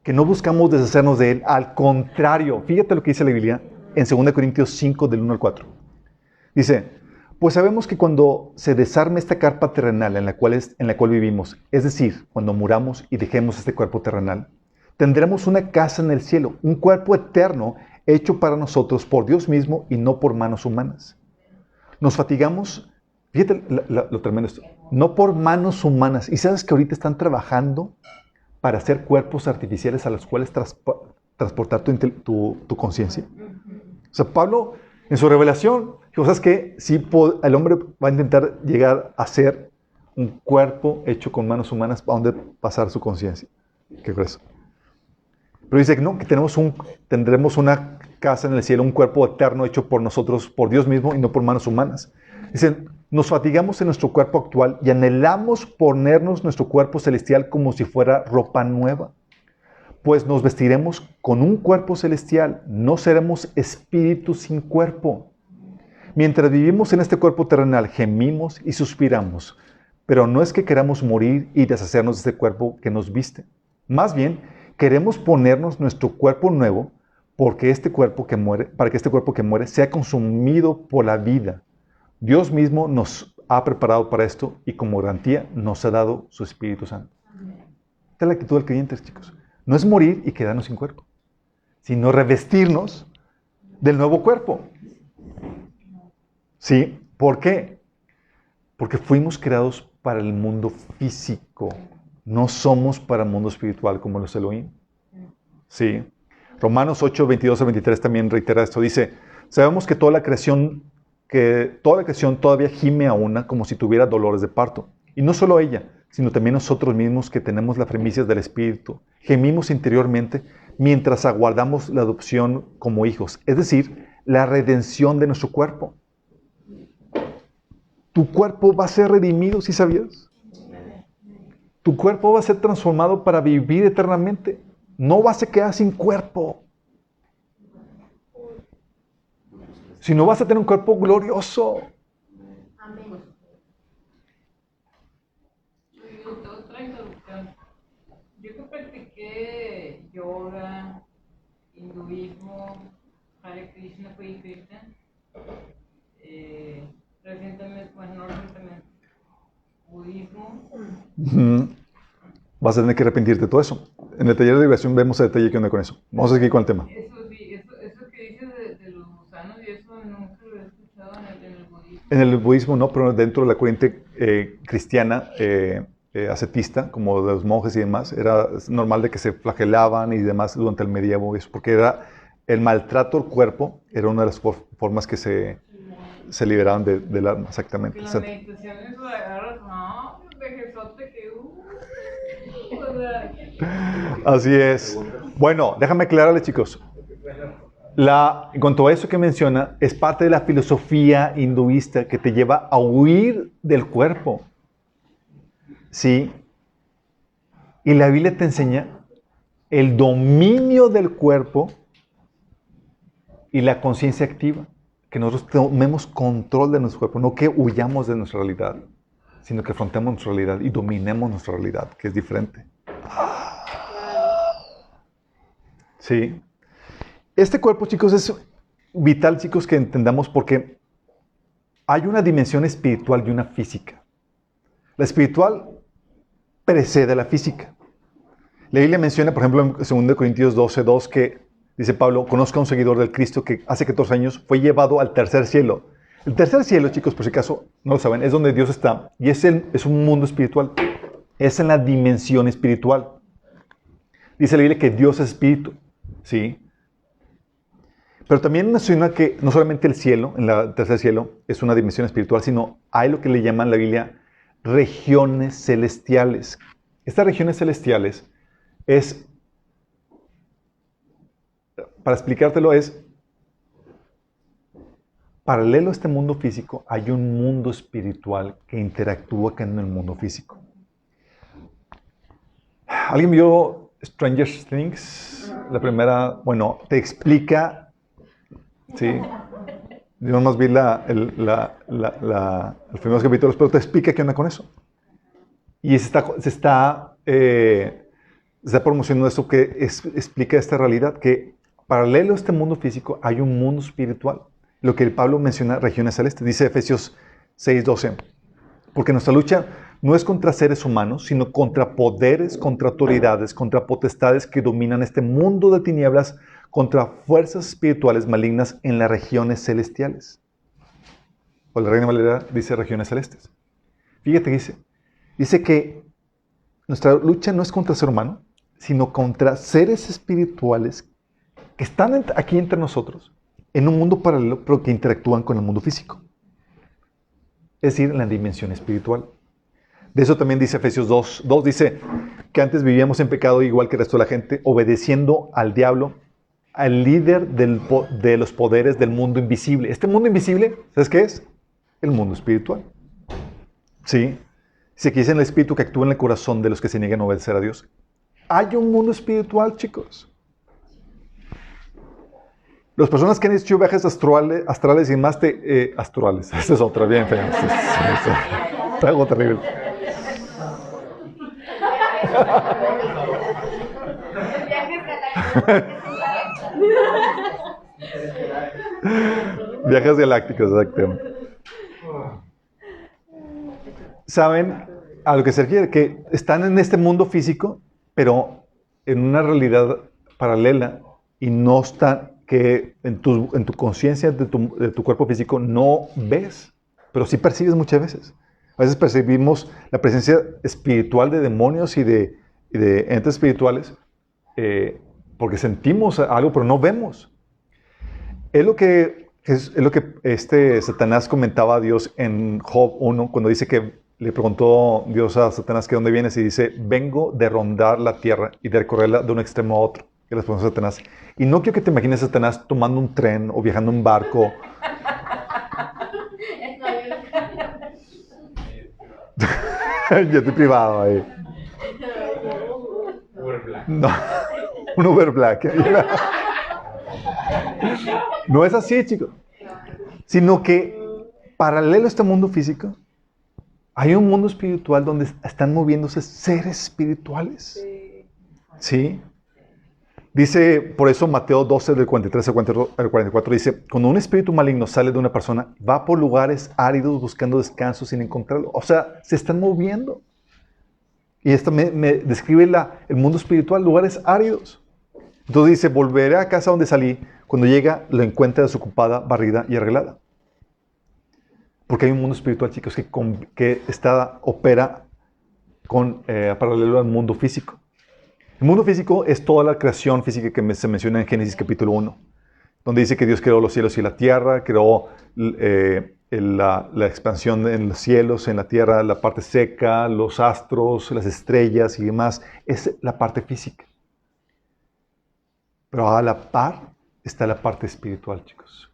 Speaker 1: buscamos deshacernos de Él. Al contrario, fíjate lo que dice la Biblia en 2 Corintios 5, del 1 al 4. Dice, pues sabemos que cuando se desarme esta carpa terrenal en la cual vivimos, es decir, cuando muramos y dejemos este cuerpo terrenal, tendremos una casa en el cielo, un cuerpo eterno hecho para nosotros por Dios mismo y no por manos humanas. Nos fatigamos, fíjate lo tremendo esto, no por manos humanas. Y sabes que ahorita están trabajando para hacer cuerpos artificiales a los cuales transportar tu conciencia. O sea, Pablo, en su revelación, dijo, ¿sabes qué? Sí, el hombre va a intentar llegar a ser un cuerpo hecho con manos humanas para donde pasar su conciencia. ¿Qué crees? Pero dice que no, que tendremos una casa en el cielo, un cuerpo eterno hecho por nosotros, por Dios mismo y no por manos humanas. Dicen, nos fatigamos en nuestro cuerpo actual y anhelamos ponernos nuestro cuerpo celestial como si fuera ropa nueva. Pues nos vestiremos con un cuerpo celestial, no seremos espíritus sin cuerpo. Mientras vivimos en este cuerpo terrenal, gemimos y suspiramos, pero no es que queramos morir y deshacernos de este cuerpo que nos viste. Más bien, queremos ponernos nuestro cuerpo nuevo para que este cuerpo que muere sea consumido por la vida. Dios mismo nos ha preparado para esto y como garantía nos ha dado su Espíritu Santo. Esta es la actitud del creyente, chicos. No es morir y quedarnos sin cuerpo, sino revestirnos del nuevo cuerpo. ¿Sí? ¿Por qué? Porque fuimos creados para el mundo físico. No somos para el mundo espiritual como los Elohim. ¿Sí? Romanos 8, 22 a 23 también reitera esto. Dice, sabemos que toda la creación todavía gime a una como si tuviera dolores de parto. Y no solo ella, sino también nosotros mismos que tenemos las primicias del Espíritu. Gemimos interiormente mientras aguardamos la adopción como hijos, es decir, la redención de nuestro cuerpo. Tu cuerpo va a ser redimido, ¿sí sabías? Tu cuerpo va a ser transformado para vivir eternamente. No vas a quedar sin cuerpo. Sino vas a tener un cuerpo glorioso.
Speaker 5: Amén.
Speaker 2: Otra introducción. Yo que practiqué yoga, hinduismo, Hare Krishna, fui Krishna, recientemente, bueno, no recientemente, budismo.
Speaker 1: Vas a tener que arrepentirte de todo eso. En el taller de liberación vemos a detalle qué onda con eso. Vamos a seguir con el tema.
Speaker 2: Eso sí, eso que dices de de los gusanos y eso nunca lo he escuchado en el budismo.
Speaker 1: En el budismo no, pero dentro de la corriente cristiana ascetista, como de los monjes y demás, era normal de que se flagelaban y demás durante el medievo, eso, porque era el maltrato al cuerpo, era una de las formas que se liberaban del alma, exactamente.
Speaker 2: Que la meditación eso de agarras, no, vejezote que o sea,
Speaker 1: Así es. Bueno, déjame aclararle, chicos. En cuanto a eso que menciona, es parte de la filosofía hinduista que te lleva a huir del cuerpo. ¿Sí? Y la Biblia te enseña el dominio del cuerpo y la conciencia activa. Que nosotros tomemos control de nuestro cuerpo, no que huyamos de nuestra realidad, sino que afrontemos nuestra realidad y dominemos nuestra realidad, que es diferente. ¿Sí? Este cuerpo, chicos, es vital, chicos, que entendamos porque hay una dimensión espiritual y una física. La espiritual precede a la física. La Biblia menciona, por ejemplo, en 2 Corintios 12:2, que dice Pablo, conozca a un seguidor del Cristo que hace 14 años fue llevado al tercer cielo. El tercer cielo, chicos, por si acaso no lo saben, es donde Dios está y es un mundo espiritual. Es en la dimensión espiritual. Dice la Biblia que Dios es espíritu, ¿sí? Pero también menciona que no solamente el cielo, en el tercer cielo, es una dimensión espiritual, sino hay lo que le llaman en la Biblia regiones celestiales. Estas regiones celestiales es, para explicártelo, es paralelo a este mundo físico, hay un mundo espiritual que interactúa con el mundo físico. ¿Alguien vio Stranger Things? La primera, bueno, te explica. Sí, yo nomás vi los primeros capítulos, pero te explica qué onda con eso. Y se está promocionando eso que explica esta realidad, que paralelo a este mundo físico hay un mundo espiritual. Lo que el Pablo menciona, regiones celestes, dice Efesios 6:12. Porque nuestra lucha no es contra seres humanos, sino contra poderes, contra autoridades, contra potestades que dominan este mundo de tinieblas, contra fuerzas espirituales malignas en las regiones celestiales. O la Reina Valera dice regiones celestes. Fíjate que dice que nuestra lucha no es contra el ser humano, sino contra seres espirituales que están aquí entre nosotros, en un mundo paralelo, pero que interactúan con el mundo físico. Es decir, en la dimensión espiritual. De eso también dice Efesios 2:2, dice que antes vivíamos en pecado igual que el resto de la gente, obedeciendo al diablo, al líder de los poderes del mundo invisible. Este mundo invisible, ¿sabes qué es? El mundo espiritual. ¿Sí? Dice que dice en el espíritu que actúa en el corazón de los que se niegan a obedecer a Dios. Hay un mundo espiritual, chicos. Las personas que han hecho viajes astrales y más astrales. Esta es otra, bien fea. Es algo terrible. Viajes galácticos, exactamente. ¿Saben a lo que se refiere? Que están en este mundo físico, pero en una realidad paralela y no están, que en tu conciencia de tu cuerpo físico no ves, pero sí percibes muchas veces. A veces percibimos la presencia espiritual de demonios y de entes espirituales porque sentimos algo, pero no vemos. Es lo que Satanás comentaba a Dios en Job 1, cuando dice que le preguntó Dios a Satanás que dónde vienes y dice, vengo de rondar la tierra y de recorrerla de un extremo a otro. Y le respondió Satanás, y no quiero que te imagines a Satanás tomando un tren o viajando en un barco. Yo estoy privado ahí.
Speaker 3: Uber Black.
Speaker 1: No, un Uber Black. No es así, chicos. Sino que paralelo a este mundo físico, hay un mundo espiritual donde están moviéndose seres espirituales. ¿Sí? Dice, por eso Mateo 12, del 43 al 44, dice, cuando un espíritu maligno sale de una persona, va por lugares áridos buscando descanso sin encontrarlo. O sea, se están moviendo. Y esto me describe el mundo espiritual, lugares áridos. Entonces dice, volveré a casa donde salí. Cuando llega, lo encuentra desocupada, barrida y arreglada. Porque hay un mundo espiritual, chicos, que opera paralelo al mundo físico. El mundo físico es toda la creación física que se menciona en Génesis capítulo 1, donde dice que Dios creó los cielos y la tierra, creó la expansión en los cielos, en la tierra, la parte seca, los astros, las estrellas y demás. Es la parte física. Pero a la par está la parte espiritual, chicos.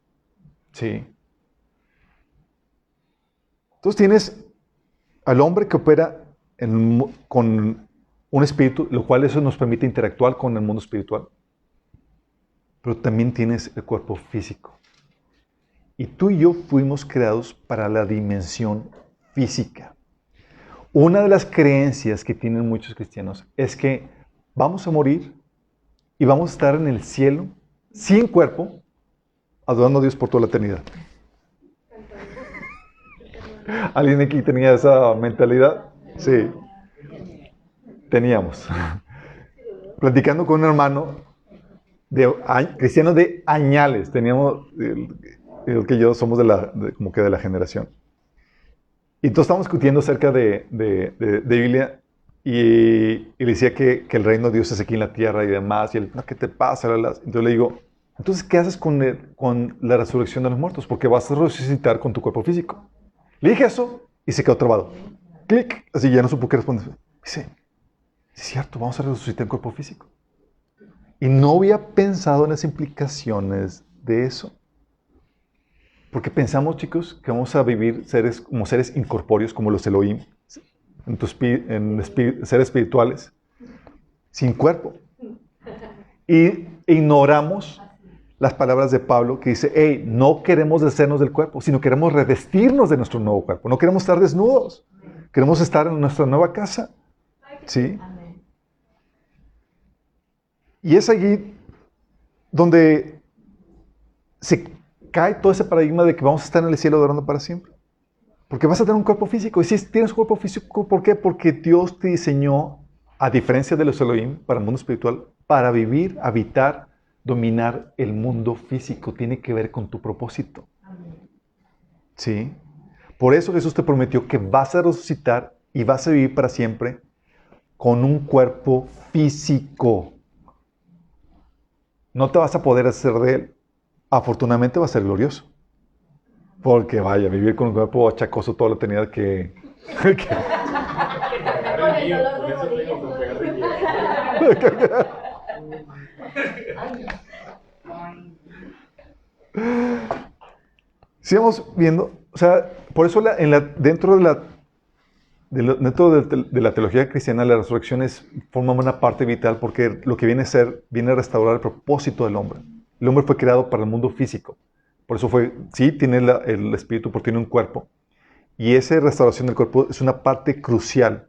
Speaker 1: ¿Sí? Entonces tienes al hombre que opera con un espíritu, lo cual eso nos permite interactuar con el mundo espiritual. Pero también tienes el cuerpo físico. Y tú y yo fuimos creados para la dimensión física. Una de las creencias que tienen muchos cristianos es que vamos a morir y vamos a estar en el cielo sin cuerpo, adorando a Dios por toda la eternidad. ¿Alguien aquí tenía esa mentalidad? Sí. Teníamos. Platicando con un hermano cristiano de añales. Teníamos, el que yo somos como que de la generación. Y entonces estábamos discutiendo acerca de Biblia y le decía que el reino de Dios es aquí en la tierra y demás. Y él, no, ¿qué te pasa? Entonces le digo, entonces, ¿qué haces con la resurrección de los muertos? Porque vas a resucitar con tu cuerpo físico. Le dije eso y se quedó trabado. Clic, así ya no supo qué responder. Dice, es cierto, vamos a resucitar en cuerpo físico. Y no había pensado en las implicaciones de eso. Porque pensamos, chicos, que vamos a vivir como seres incorpóreos, como los Elohim, seres espirituales, sin cuerpo. Y ignoramos las palabras de Pablo que dice, hey, no queremos deshacernos del cuerpo, sino queremos revestirnos de nuestro nuevo cuerpo. No queremos estar desnudos. Queremos estar en nuestra nueva casa. ¿Sí? Y es allí donde se cae todo ese paradigma de que vamos a estar en el cielo adorando para siempre. Porque vas a tener un cuerpo físico. Y si tienes un cuerpo físico, ¿por qué? Porque Dios te diseñó, a diferencia de los Elohim, para el mundo espiritual, para vivir, habitar, dominar el mundo físico. Tiene que ver con tu propósito. ¿Sí? Por eso Jesús te prometió que vas a resucitar y vas a vivir para siempre con un cuerpo físico. No te vas a poder hacer de él. Afortunadamente va a ser glorioso. Porque vaya, vivir con un cuerpo achacoso toda la eternidad que... Sigamos viendo, o sea, por eso dentro de la teología cristiana, la resurrección forma una parte vital porque lo que viene a restaurar el propósito del hombre. El hombre fue creado para el mundo físico. Por eso sí, tiene el espíritu, porque tiene un cuerpo. Y esa restauración del cuerpo es una parte crucial.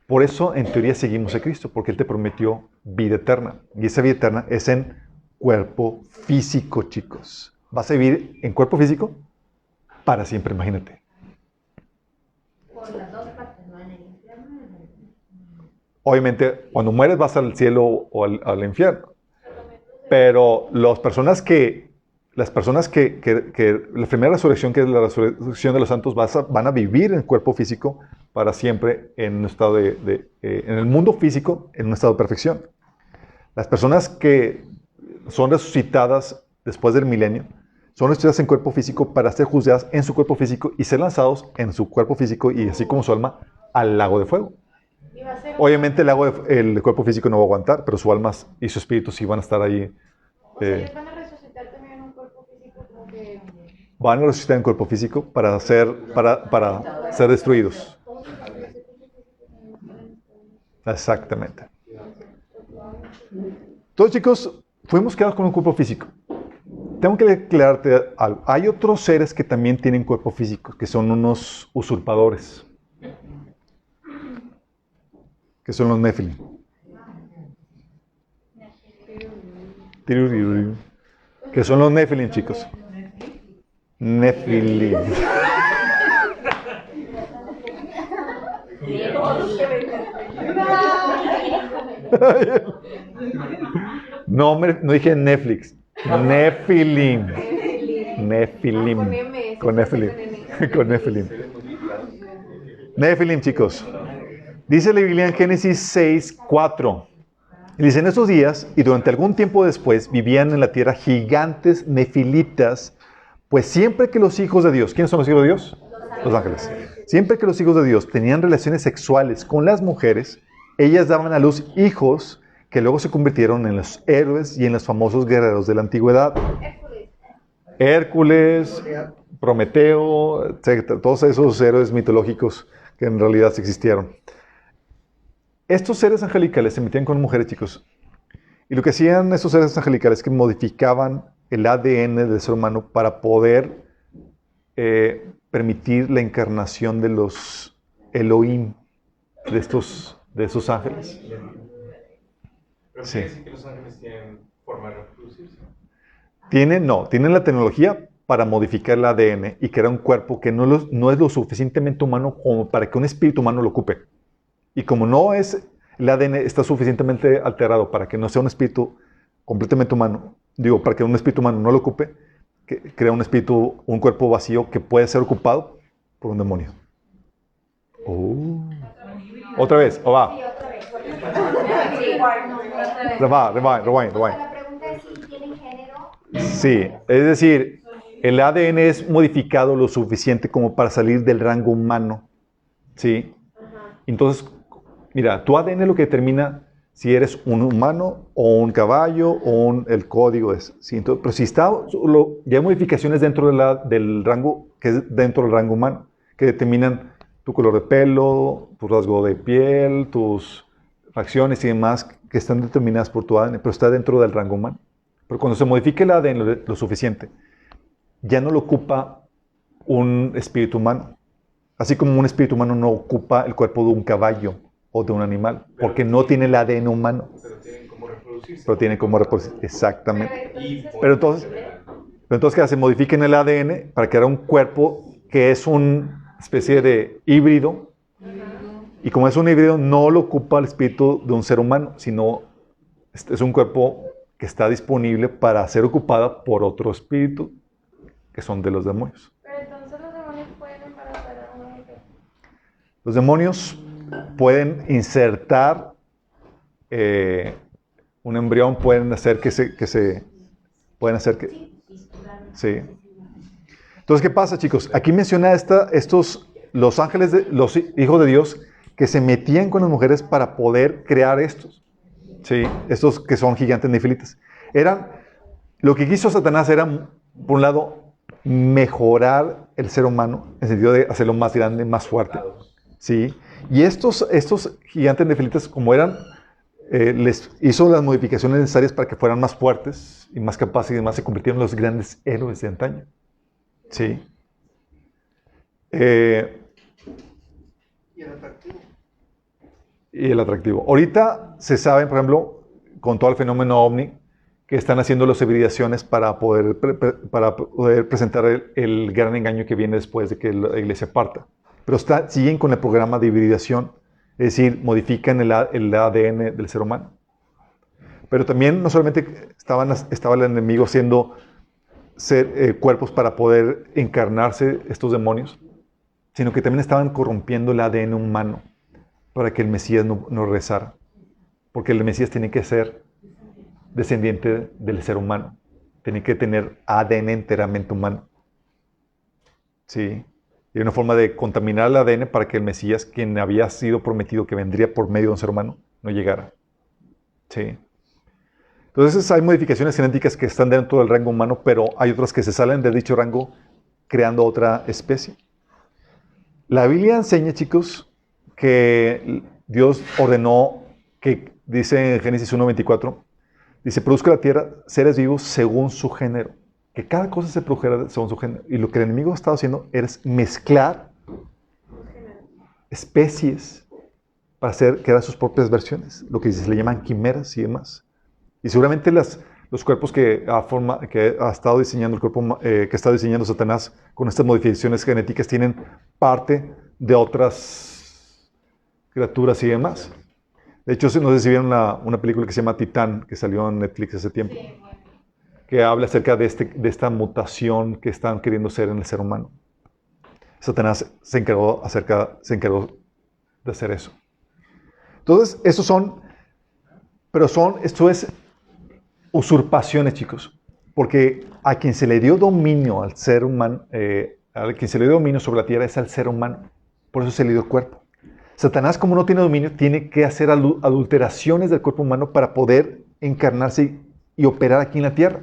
Speaker 1: Por eso, en teoría, seguimos a Cristo, porque Él te prometió vida eterna. Y esa vida eterna es en cuerpo físico, chicos. Vas a vivir en cuerpo físico para siempre, imagínate.
Speaker 5: Por las dos partes, ¿no? En el infierno y en el...
Speaker 1: Obviamente, cuando mueres vas al cielo o al infierno. Pero la primera resurrección, que es la resurrección de los santos, van a vivir en el cuerpo físico para siempre en un estado en el mundo físico, en un estado de perfección. Las personas que son resucitadas después del milenio son resucitadas en cuerpo físico para ser juzgadas en su cuerpo físico y ser lanzados en su cuerpo físico y así como su alma al lago de fuego. Obviamente el cuerpo físico no va a aguantar, pero su alma y su espíritu sí van a estar ahí.
Speaker 5: O sea, ellos van a resucitar también en un cuerpo físico como que...
Speaker 1: Van a resucitar en cuerpo físico para ser destruidos. Exactamente. Entonces, chicos, fuimos creados con un cuerpo físico. Tengo que aclararte algo. Hay otros seres que también tienen cuerpo físico, que son unos usurpadores. Que son los Nefilim. Que son los Nefilim, chicos. Nefilim. No, no dije Netflix. Nefilim. Nefilim.
Speaker 5: Con M.
Speaker 1: Con Nefilim. Con Nefilim. Nefilim, chicos. Dice la Biblia en Génesis 6:4. Dice, en esos días y durante algún tiempo después vivían en la tierra gigantes nefilitas, pues siempre que los hijos de Dios, ¿quiénes son los hijos de Dios? Los ángeles. Siempre que los hijos de Dios tenían relaciones sexuales con las mujeres, ellas daban a luz hijos que luego se convirtieron en los héroes y en los famosos guerreros de la antigüedad. Hércules, Prometeo, etc. Todos esos héroes mitológicos que en realidad sí existieron. Estos seres angelicales se metían con mujeres, chicos. Y lo que hacían estos seres angelicales es que modificaban el ADN del ser humano para poder permitir la encarnación de los Elohim, de esos ángeles.
Speaker 3: ¿Pero
Speaker 1: Sí.
Speaker 3: quiere decir que los ángeles tienen forma de reproducirse?
Speaker 1: Tienen la tecnología para modificar el ADN y crear un cuerpo que no es lo suficientemente humano como para que un espíritu humano lo ocupe. Y como no es, el ADN está suficientemente alterado para que no sea un espíritu completamente humano, para que un espíritu humano no lo ocupe, que crea un cuerpo vacío que puede ser ocupado por un demonio. Otra vez, o va. Rewind.
Speaker 5: La pregunta es si tienen género.
Speaker 1: Sí, es decir, el ADN es modificado lo suficiente como para salir del rango humano. ¿Sí? Entonces, mira, tu ADN es lo que determina si eres un humano o un caballo o el código es. ¿Sí? Entonces, pero si ya hay modificaciones dentro del rango, que es dentro del rango humano, que determinan tu color de pelo, tu rasgo de piel, tus facciones y demás, que están determinadas por tu ADN, pero está dentro del rango humano. Pero cuando se modifique el ADN lo suficiente, ya no lo ocupa un espíritu humano. Así como un espíritu humano no ocupa el cuerpo de un caballo o de un animal, porque no tiene el ADN humano.
Speaker 3: Pero tienen cómo reproducirse.
Speaker 1: Pero tiene como reproducir. Exactamente.
Speaker 3: Y
Speaker 1: Pero entonces ¿qué hace? Modifiquen el ADN para crear un cuerpo que es una especie de híbrido. Y como es un híbrido, no lo ocupa el espíritu de un ser humano, sino es un cuerpo que está disponible para ser ocupada por otro espíritu, que son de los demonios.
Speaker 5: Pero entonces los demonios pueden embarazar a una mujer.
Speaker 1: Los demonios pueden insertar un embrión, pueden hacer pueden hacer que... Sí. Entonces, ¿qué pasa, chicos? Aquí menciona los ángeles, los hijos de Dios, que se metían con las mujeres para poder crear estos. Sí, estos que son gigantes nefilitas. Lo que quiso Satanás era, por un lado, mejorar el ser humano, en el sentido de hacerlo más grande, más fuerte. Sí. Y estos gigantes nefilitas, como les hizo las modificaciones necesarias para que fueran más fuertes y más capaces y demás, se convirtieron en los grandes héroes de antaño. Sí. Y el atractivo. Ahorita se sabe, por ejemplo, con todo el fenómeno OVNI, que están haciendo las hibridaciones para poder presentar el gran engaño que viene después de que la iglesia parta. Pero siguen con el programa de hibridación, es decir, modifican el ADN del ser humano. Pero también no solamente estaba el enemigo haciendo cuerpos para poder encarnarse estos demonios, sino que también estaban corrompiendo el ADN humano para que el Mesías no rezara. Porque el Mesías tiene que ser descendiente del ser humano. Tiene que tener ADN enteramente humano. Sí. Y una forma de contaminar el ADN para que el Mesías, quien había sido prometido que vendría por medio de un ser humano, no llegara. Sí. Entonces hay modificaciones genéticas que están dentro del rango humano, pero hay otras que se salen de dicho rango creando otra especie. La Biblia enseña, chicos, que Dios ordenó, que dice en Génesis 1:24, dice, produzca la tierra seres vivos según su género. Que cada cosa se produjera según su género. Y lo que el enemigo ha estado haciendo es mezclar especies para crear sus propias versiones. Lo que se le llaman quimeras y demás. Y seguramente los cuerpos que ha estado diseñando que está diseñando Satanás con estas modificaciones genéticas tienen parte de otras criaturas y demás. De hecho, no sé si vieron una película que se llama Titán, que salió en Netflix hace tiempo,
Speaker 2: Sí, bueno.
Speaker 1: que habla acerca de esta mutación que están queriendo ser en el ser humano. Satanás se encargó de hacer eso. Entonces, esto es usurpaciones, chicos. Porque a quien se le dio dominio al ser humano, a quien se le dio dominio sobre la tierra es al ser humano. Por eso se le dio cuerpo. Satanás, como no tiene dominio, tiene que hacer adulteraciones del cuerpo humano para poder encarnarse y operar aquí en la tierra.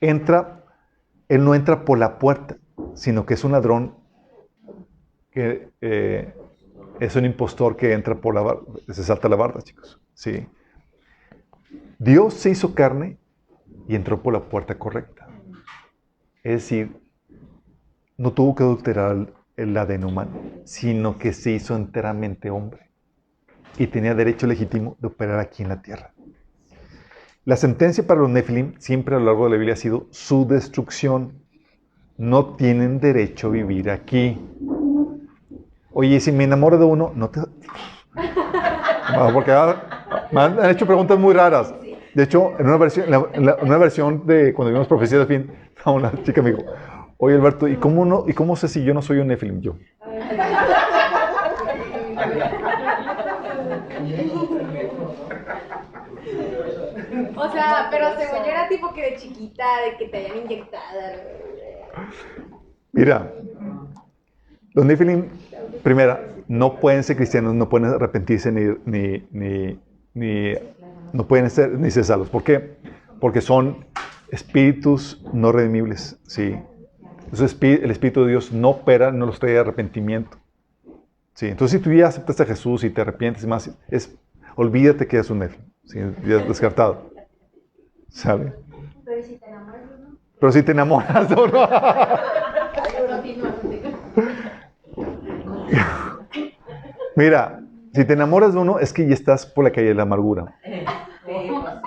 Speaker 1: Él no entra por la puerta, sino que es un ladrón, que es un impostor que entra por la barda, se salta la barda, chicos. Sí. Dios se hizo carne y entró por la puerta correcta. Es decir, no tuvo que adulterar el ADN humano, sino que se hizo enteramente hombre y tenía derecho legítimo de operar aquí en la tierra. La sentencia para los Nefilim siempre a lo largo de la Biblia ha sido su destrucción. No tienen derecho a vivir aquí. Oye, si me enamoro de uno, no te... No, porque me han hecho preguntas muy raras. De hecho, en una versión de cuando vimos Profecía del Fin, una chica me dijo, oye Alberto, ¿y cómo sé si yo no soy un Nefilim? Yo.
Speaker 5: O sea, pero según yo era tipo que de chiquita, de que te hayan inyectado.
Speaker 1: Mira, los Nefilim, primera, no pueden ser cristianos, no pueden arrepentirse no pueden ser salvos. ¿Por qué? Porque son espíritus no redimibles, ¿sí? Entonces el Espíritu de Dios no opera, no los trae arrepentimiento. ¿Sí? Entonces si tú ya aceptas a Jesús y te arrepientes más, olvídate que eres un Nefilim, ¿sí? Ya es descartado. ¿Sabe?
Speaker 5: Pero si te enamoras de uno.
Speaker 1: Pero si te enamoras de uno. Mira, si te enamoras de uno, es que ya estás por la calle de la amargura.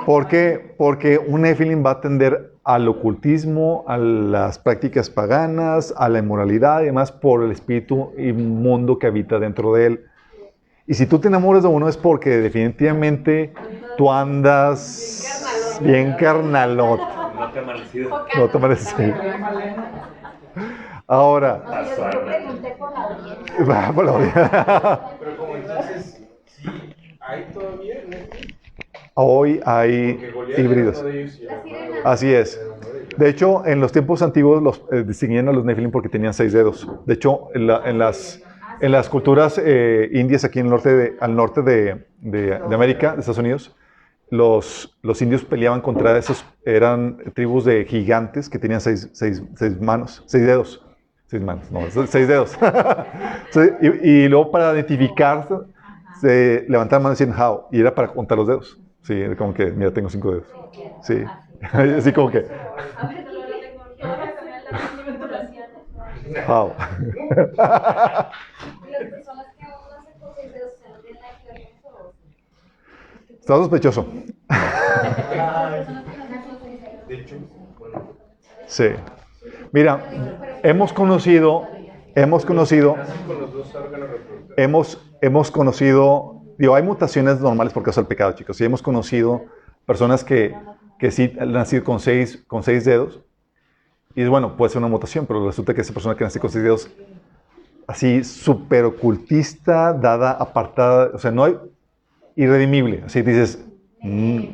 Speaker 1: ¿Por qué? Porque un Nefilim va a tender al ocultismo, a las prácticas paganas, a la inmoralidad y demás por el espíritu inmundo que habita dentro de él. Y si tú te enamoras de uno es porque definitivamente tú andas bien carnalot.
Speaker 3: No te ha amanecido.
Speaker 1: No te parece. Ahora,
Speaker 5: Yo pregunté por la audiencia.
Speaker 1: va por la orilla.
Speaker 3: Pero como entonces, sí, hay todavía Netflix.
Speaker 1: Hoy hay
Speaker 3: Porque Goliat
Speaker 1: híbridos.
Speaker 3: era uno de ellos y era uno de-
Speaker 1: Así es.
Speaker 3: era uno de ellos.
Speaker 1: De hecho, en los tiempos antiguos los distinguían a los Nefilim porque tenían 6 dedos. De hecho, en las culturas indias aquí en al norte de América, de Estados Unidos, los indios peleaban contra eran tribus de gigantes que tenían 6 manos, 6 dedos. 6 manos, no, 6 dedos. Sí, y luego para identificarse, se levantaban manos y decían how, y era para contar los dedos. Sí, era como que, mira, tengo 5 dedos. Sí, así como que,
Speaker 5: A ver, la tecnología va a cambiar las manipulaciones.
Speaker 1: how.
Speaker 5: Las personas que aún no hacen cosas de ustedes no tienen nada que ver con eso.
Speaker 1: Está sospechoso.
Speaker 3: De hecho, bueno,
Speaker 1: Sí. Mira, hemos conocido,
Speaker 3: nacen con los dos órganos reproductores.
Speaker 1: hemos conocido, digo, hay mutaciones normales por causa del pecado, chicos. Y hemos conocido personas que sí han nacido con seis dedos. Y bueno, puede ser una mutación, pero resulta que esa persona que nació con 6 dedos, así súper ocultista, dada, apartada, o sea, no hay irredimible. Así dices,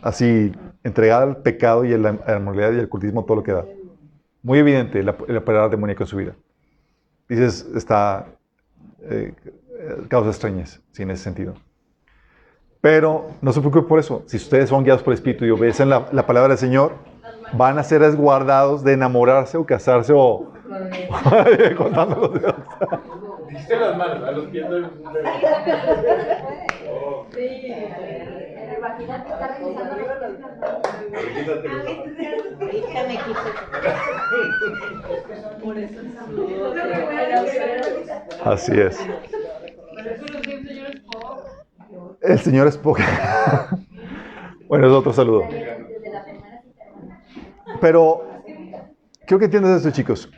Speaker 1: así, entregada al pecado y a la moralidad y al ocultismo, todo lo que da. Muy evidente el operar demoníaco en su vida. Dices, causa extrañez, sí, en ese sentido. Pero no se preocupe por eso. Si ustedes son guiados por el Espíritu y obedecen la palabra del Señor, van a ser resguardados de enamorarse o casarse o contando los dedos.
Speaker 3: Dijiste las manos, a los pies del bebé. Oh,
Speaker 5: Sí. Imagínate estar revisando
Speaker 3: pero quítate los-
Speaker 5: ahorita me quito. Por eso
Speaker 1: Así es.
Speaker 2: Pero eso lo dice el señor Spock.
Speaker 1: El Señor es poco. Bueno, es otro saludo.
Speaker 5: desde la primera cita.
Speaker 1: Pero creo que entiendes esto, chicos.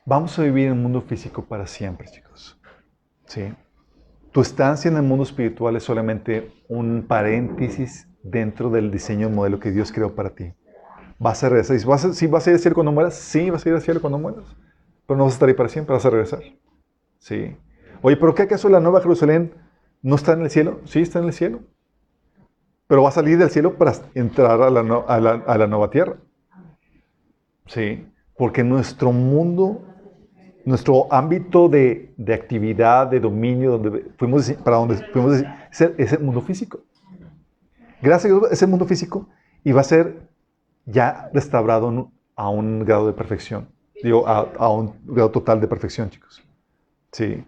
Speaker 1: Vamos a vivir en un mundo físico para siempre, chicos. ¿Sí? Tu estancia en el mundo espiritual es solamente un paréntesis dentro del diseño modelo que Dios creó para ti. Vas a regresar. ¿Sí vas a ir al cielo cuando mueras? Sí, vas a ir al cielo cuando mueras. Pero no vas a estar ahí para siempre, vas a regresar. Sí. Oye, ¿pero qué acaso la Nueva Jerusalén no está en el cielo? Sí, está en el cielo. Pero va a salir del cielo para entrar a la nueva tierra. Sí. Porque nuestro mundo, nuestro ámbito de actividad, de dominio, para donde fuimos, es el mundo físico. Gracias a Dios es el mundo físico y va a ser ya restaurado a un grado de perfección. Digo, a un grado total de perfección, chicos. Sí.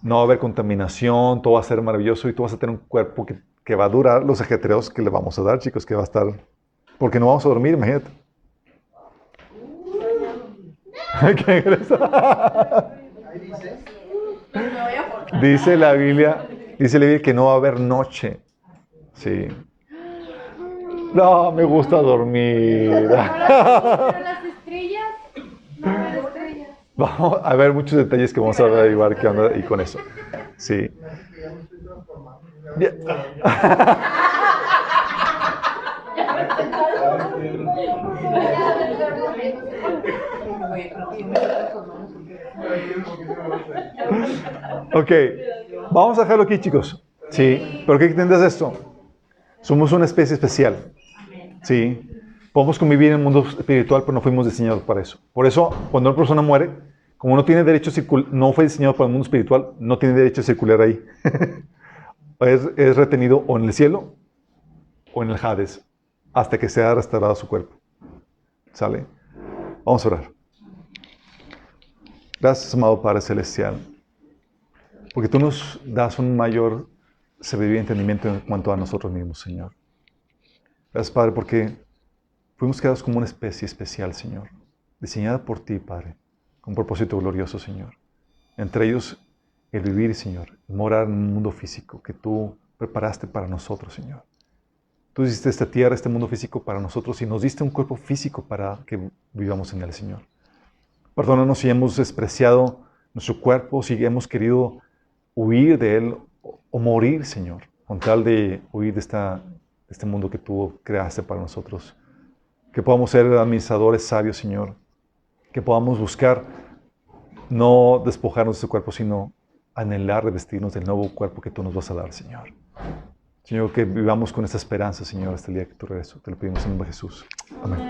Speaker 1: No va a haber contaminación, todo va a ser maravilloso y tú vas a tener un cuerpo que va a durar los ajetreos que le vamos a dar, chicos, que va a estar... Porque no vamos a dormir, imagínate. ¿Qué crees?
Speaker 4: Ahí dice.
Speaker 1: Dice la Biblia que no va a haber noche. Sí. No, me gusta dormir.
Speaker 5: Pero las estrellas, no hay estrellas.
Speaker 1: Vamos a ver muchos detalles que vamos a derivar que anda y con eso. Sí.
Speaker 4: Ya me estoy transformando.
Speaker 1: Ya. Ok, vamos a dejarlo aquí, chicos. Sí, pero ¿qué entiendes de esto? Somos una especie especial. Sí, podemos convivir en el mundo espiritual, pero no fuimos diseñados para eso. Por eso, cuando una persona muere, como no tiene derecho a circular, no fue diseñado para el mundo espiritual, no tiene derecho a circular ahí. es retenido o en el cielo o en el Hades, hasta que sea restaurado su cuerpo. ¿Sale? Vamos a orar. Gracias, amado Padre Celestial, porque tú nos das un mayor sabiduría y entendimiento en cuanto a nosotros mismos, Señor. Gracias, Padre, porque fuimos creados como una especie especial, Señor, diseñada por ti, Padre, con un propósito glorioso, Señor. Entre ellos, el vivir, Señor, el morar en un mundo físico que tú preparaste para nosotros, Señor. Tú hiciste esta tierra, este mundo físico para nosotros y nos diste un cuerpo físico para que vivamos en él, Señor. Perdónanos si hemos despreciado nuestro cuerpo, si hemos querido huir de él o morir, Señor, con tal de huir de este mundo que tú creaste para nosotros. Que podamos ser administradores sabios, Señor. Que podamos buscar no despojarnos de este cuerpo, sino anhelar revestirnos del nuevo cuerpo que tú nos vas a dar, Señor. Señor, que vivamos con esta esperanza, Señor, hasta el día que tú regreses. Te lo pedimos en el nombre de Jesús. Amén.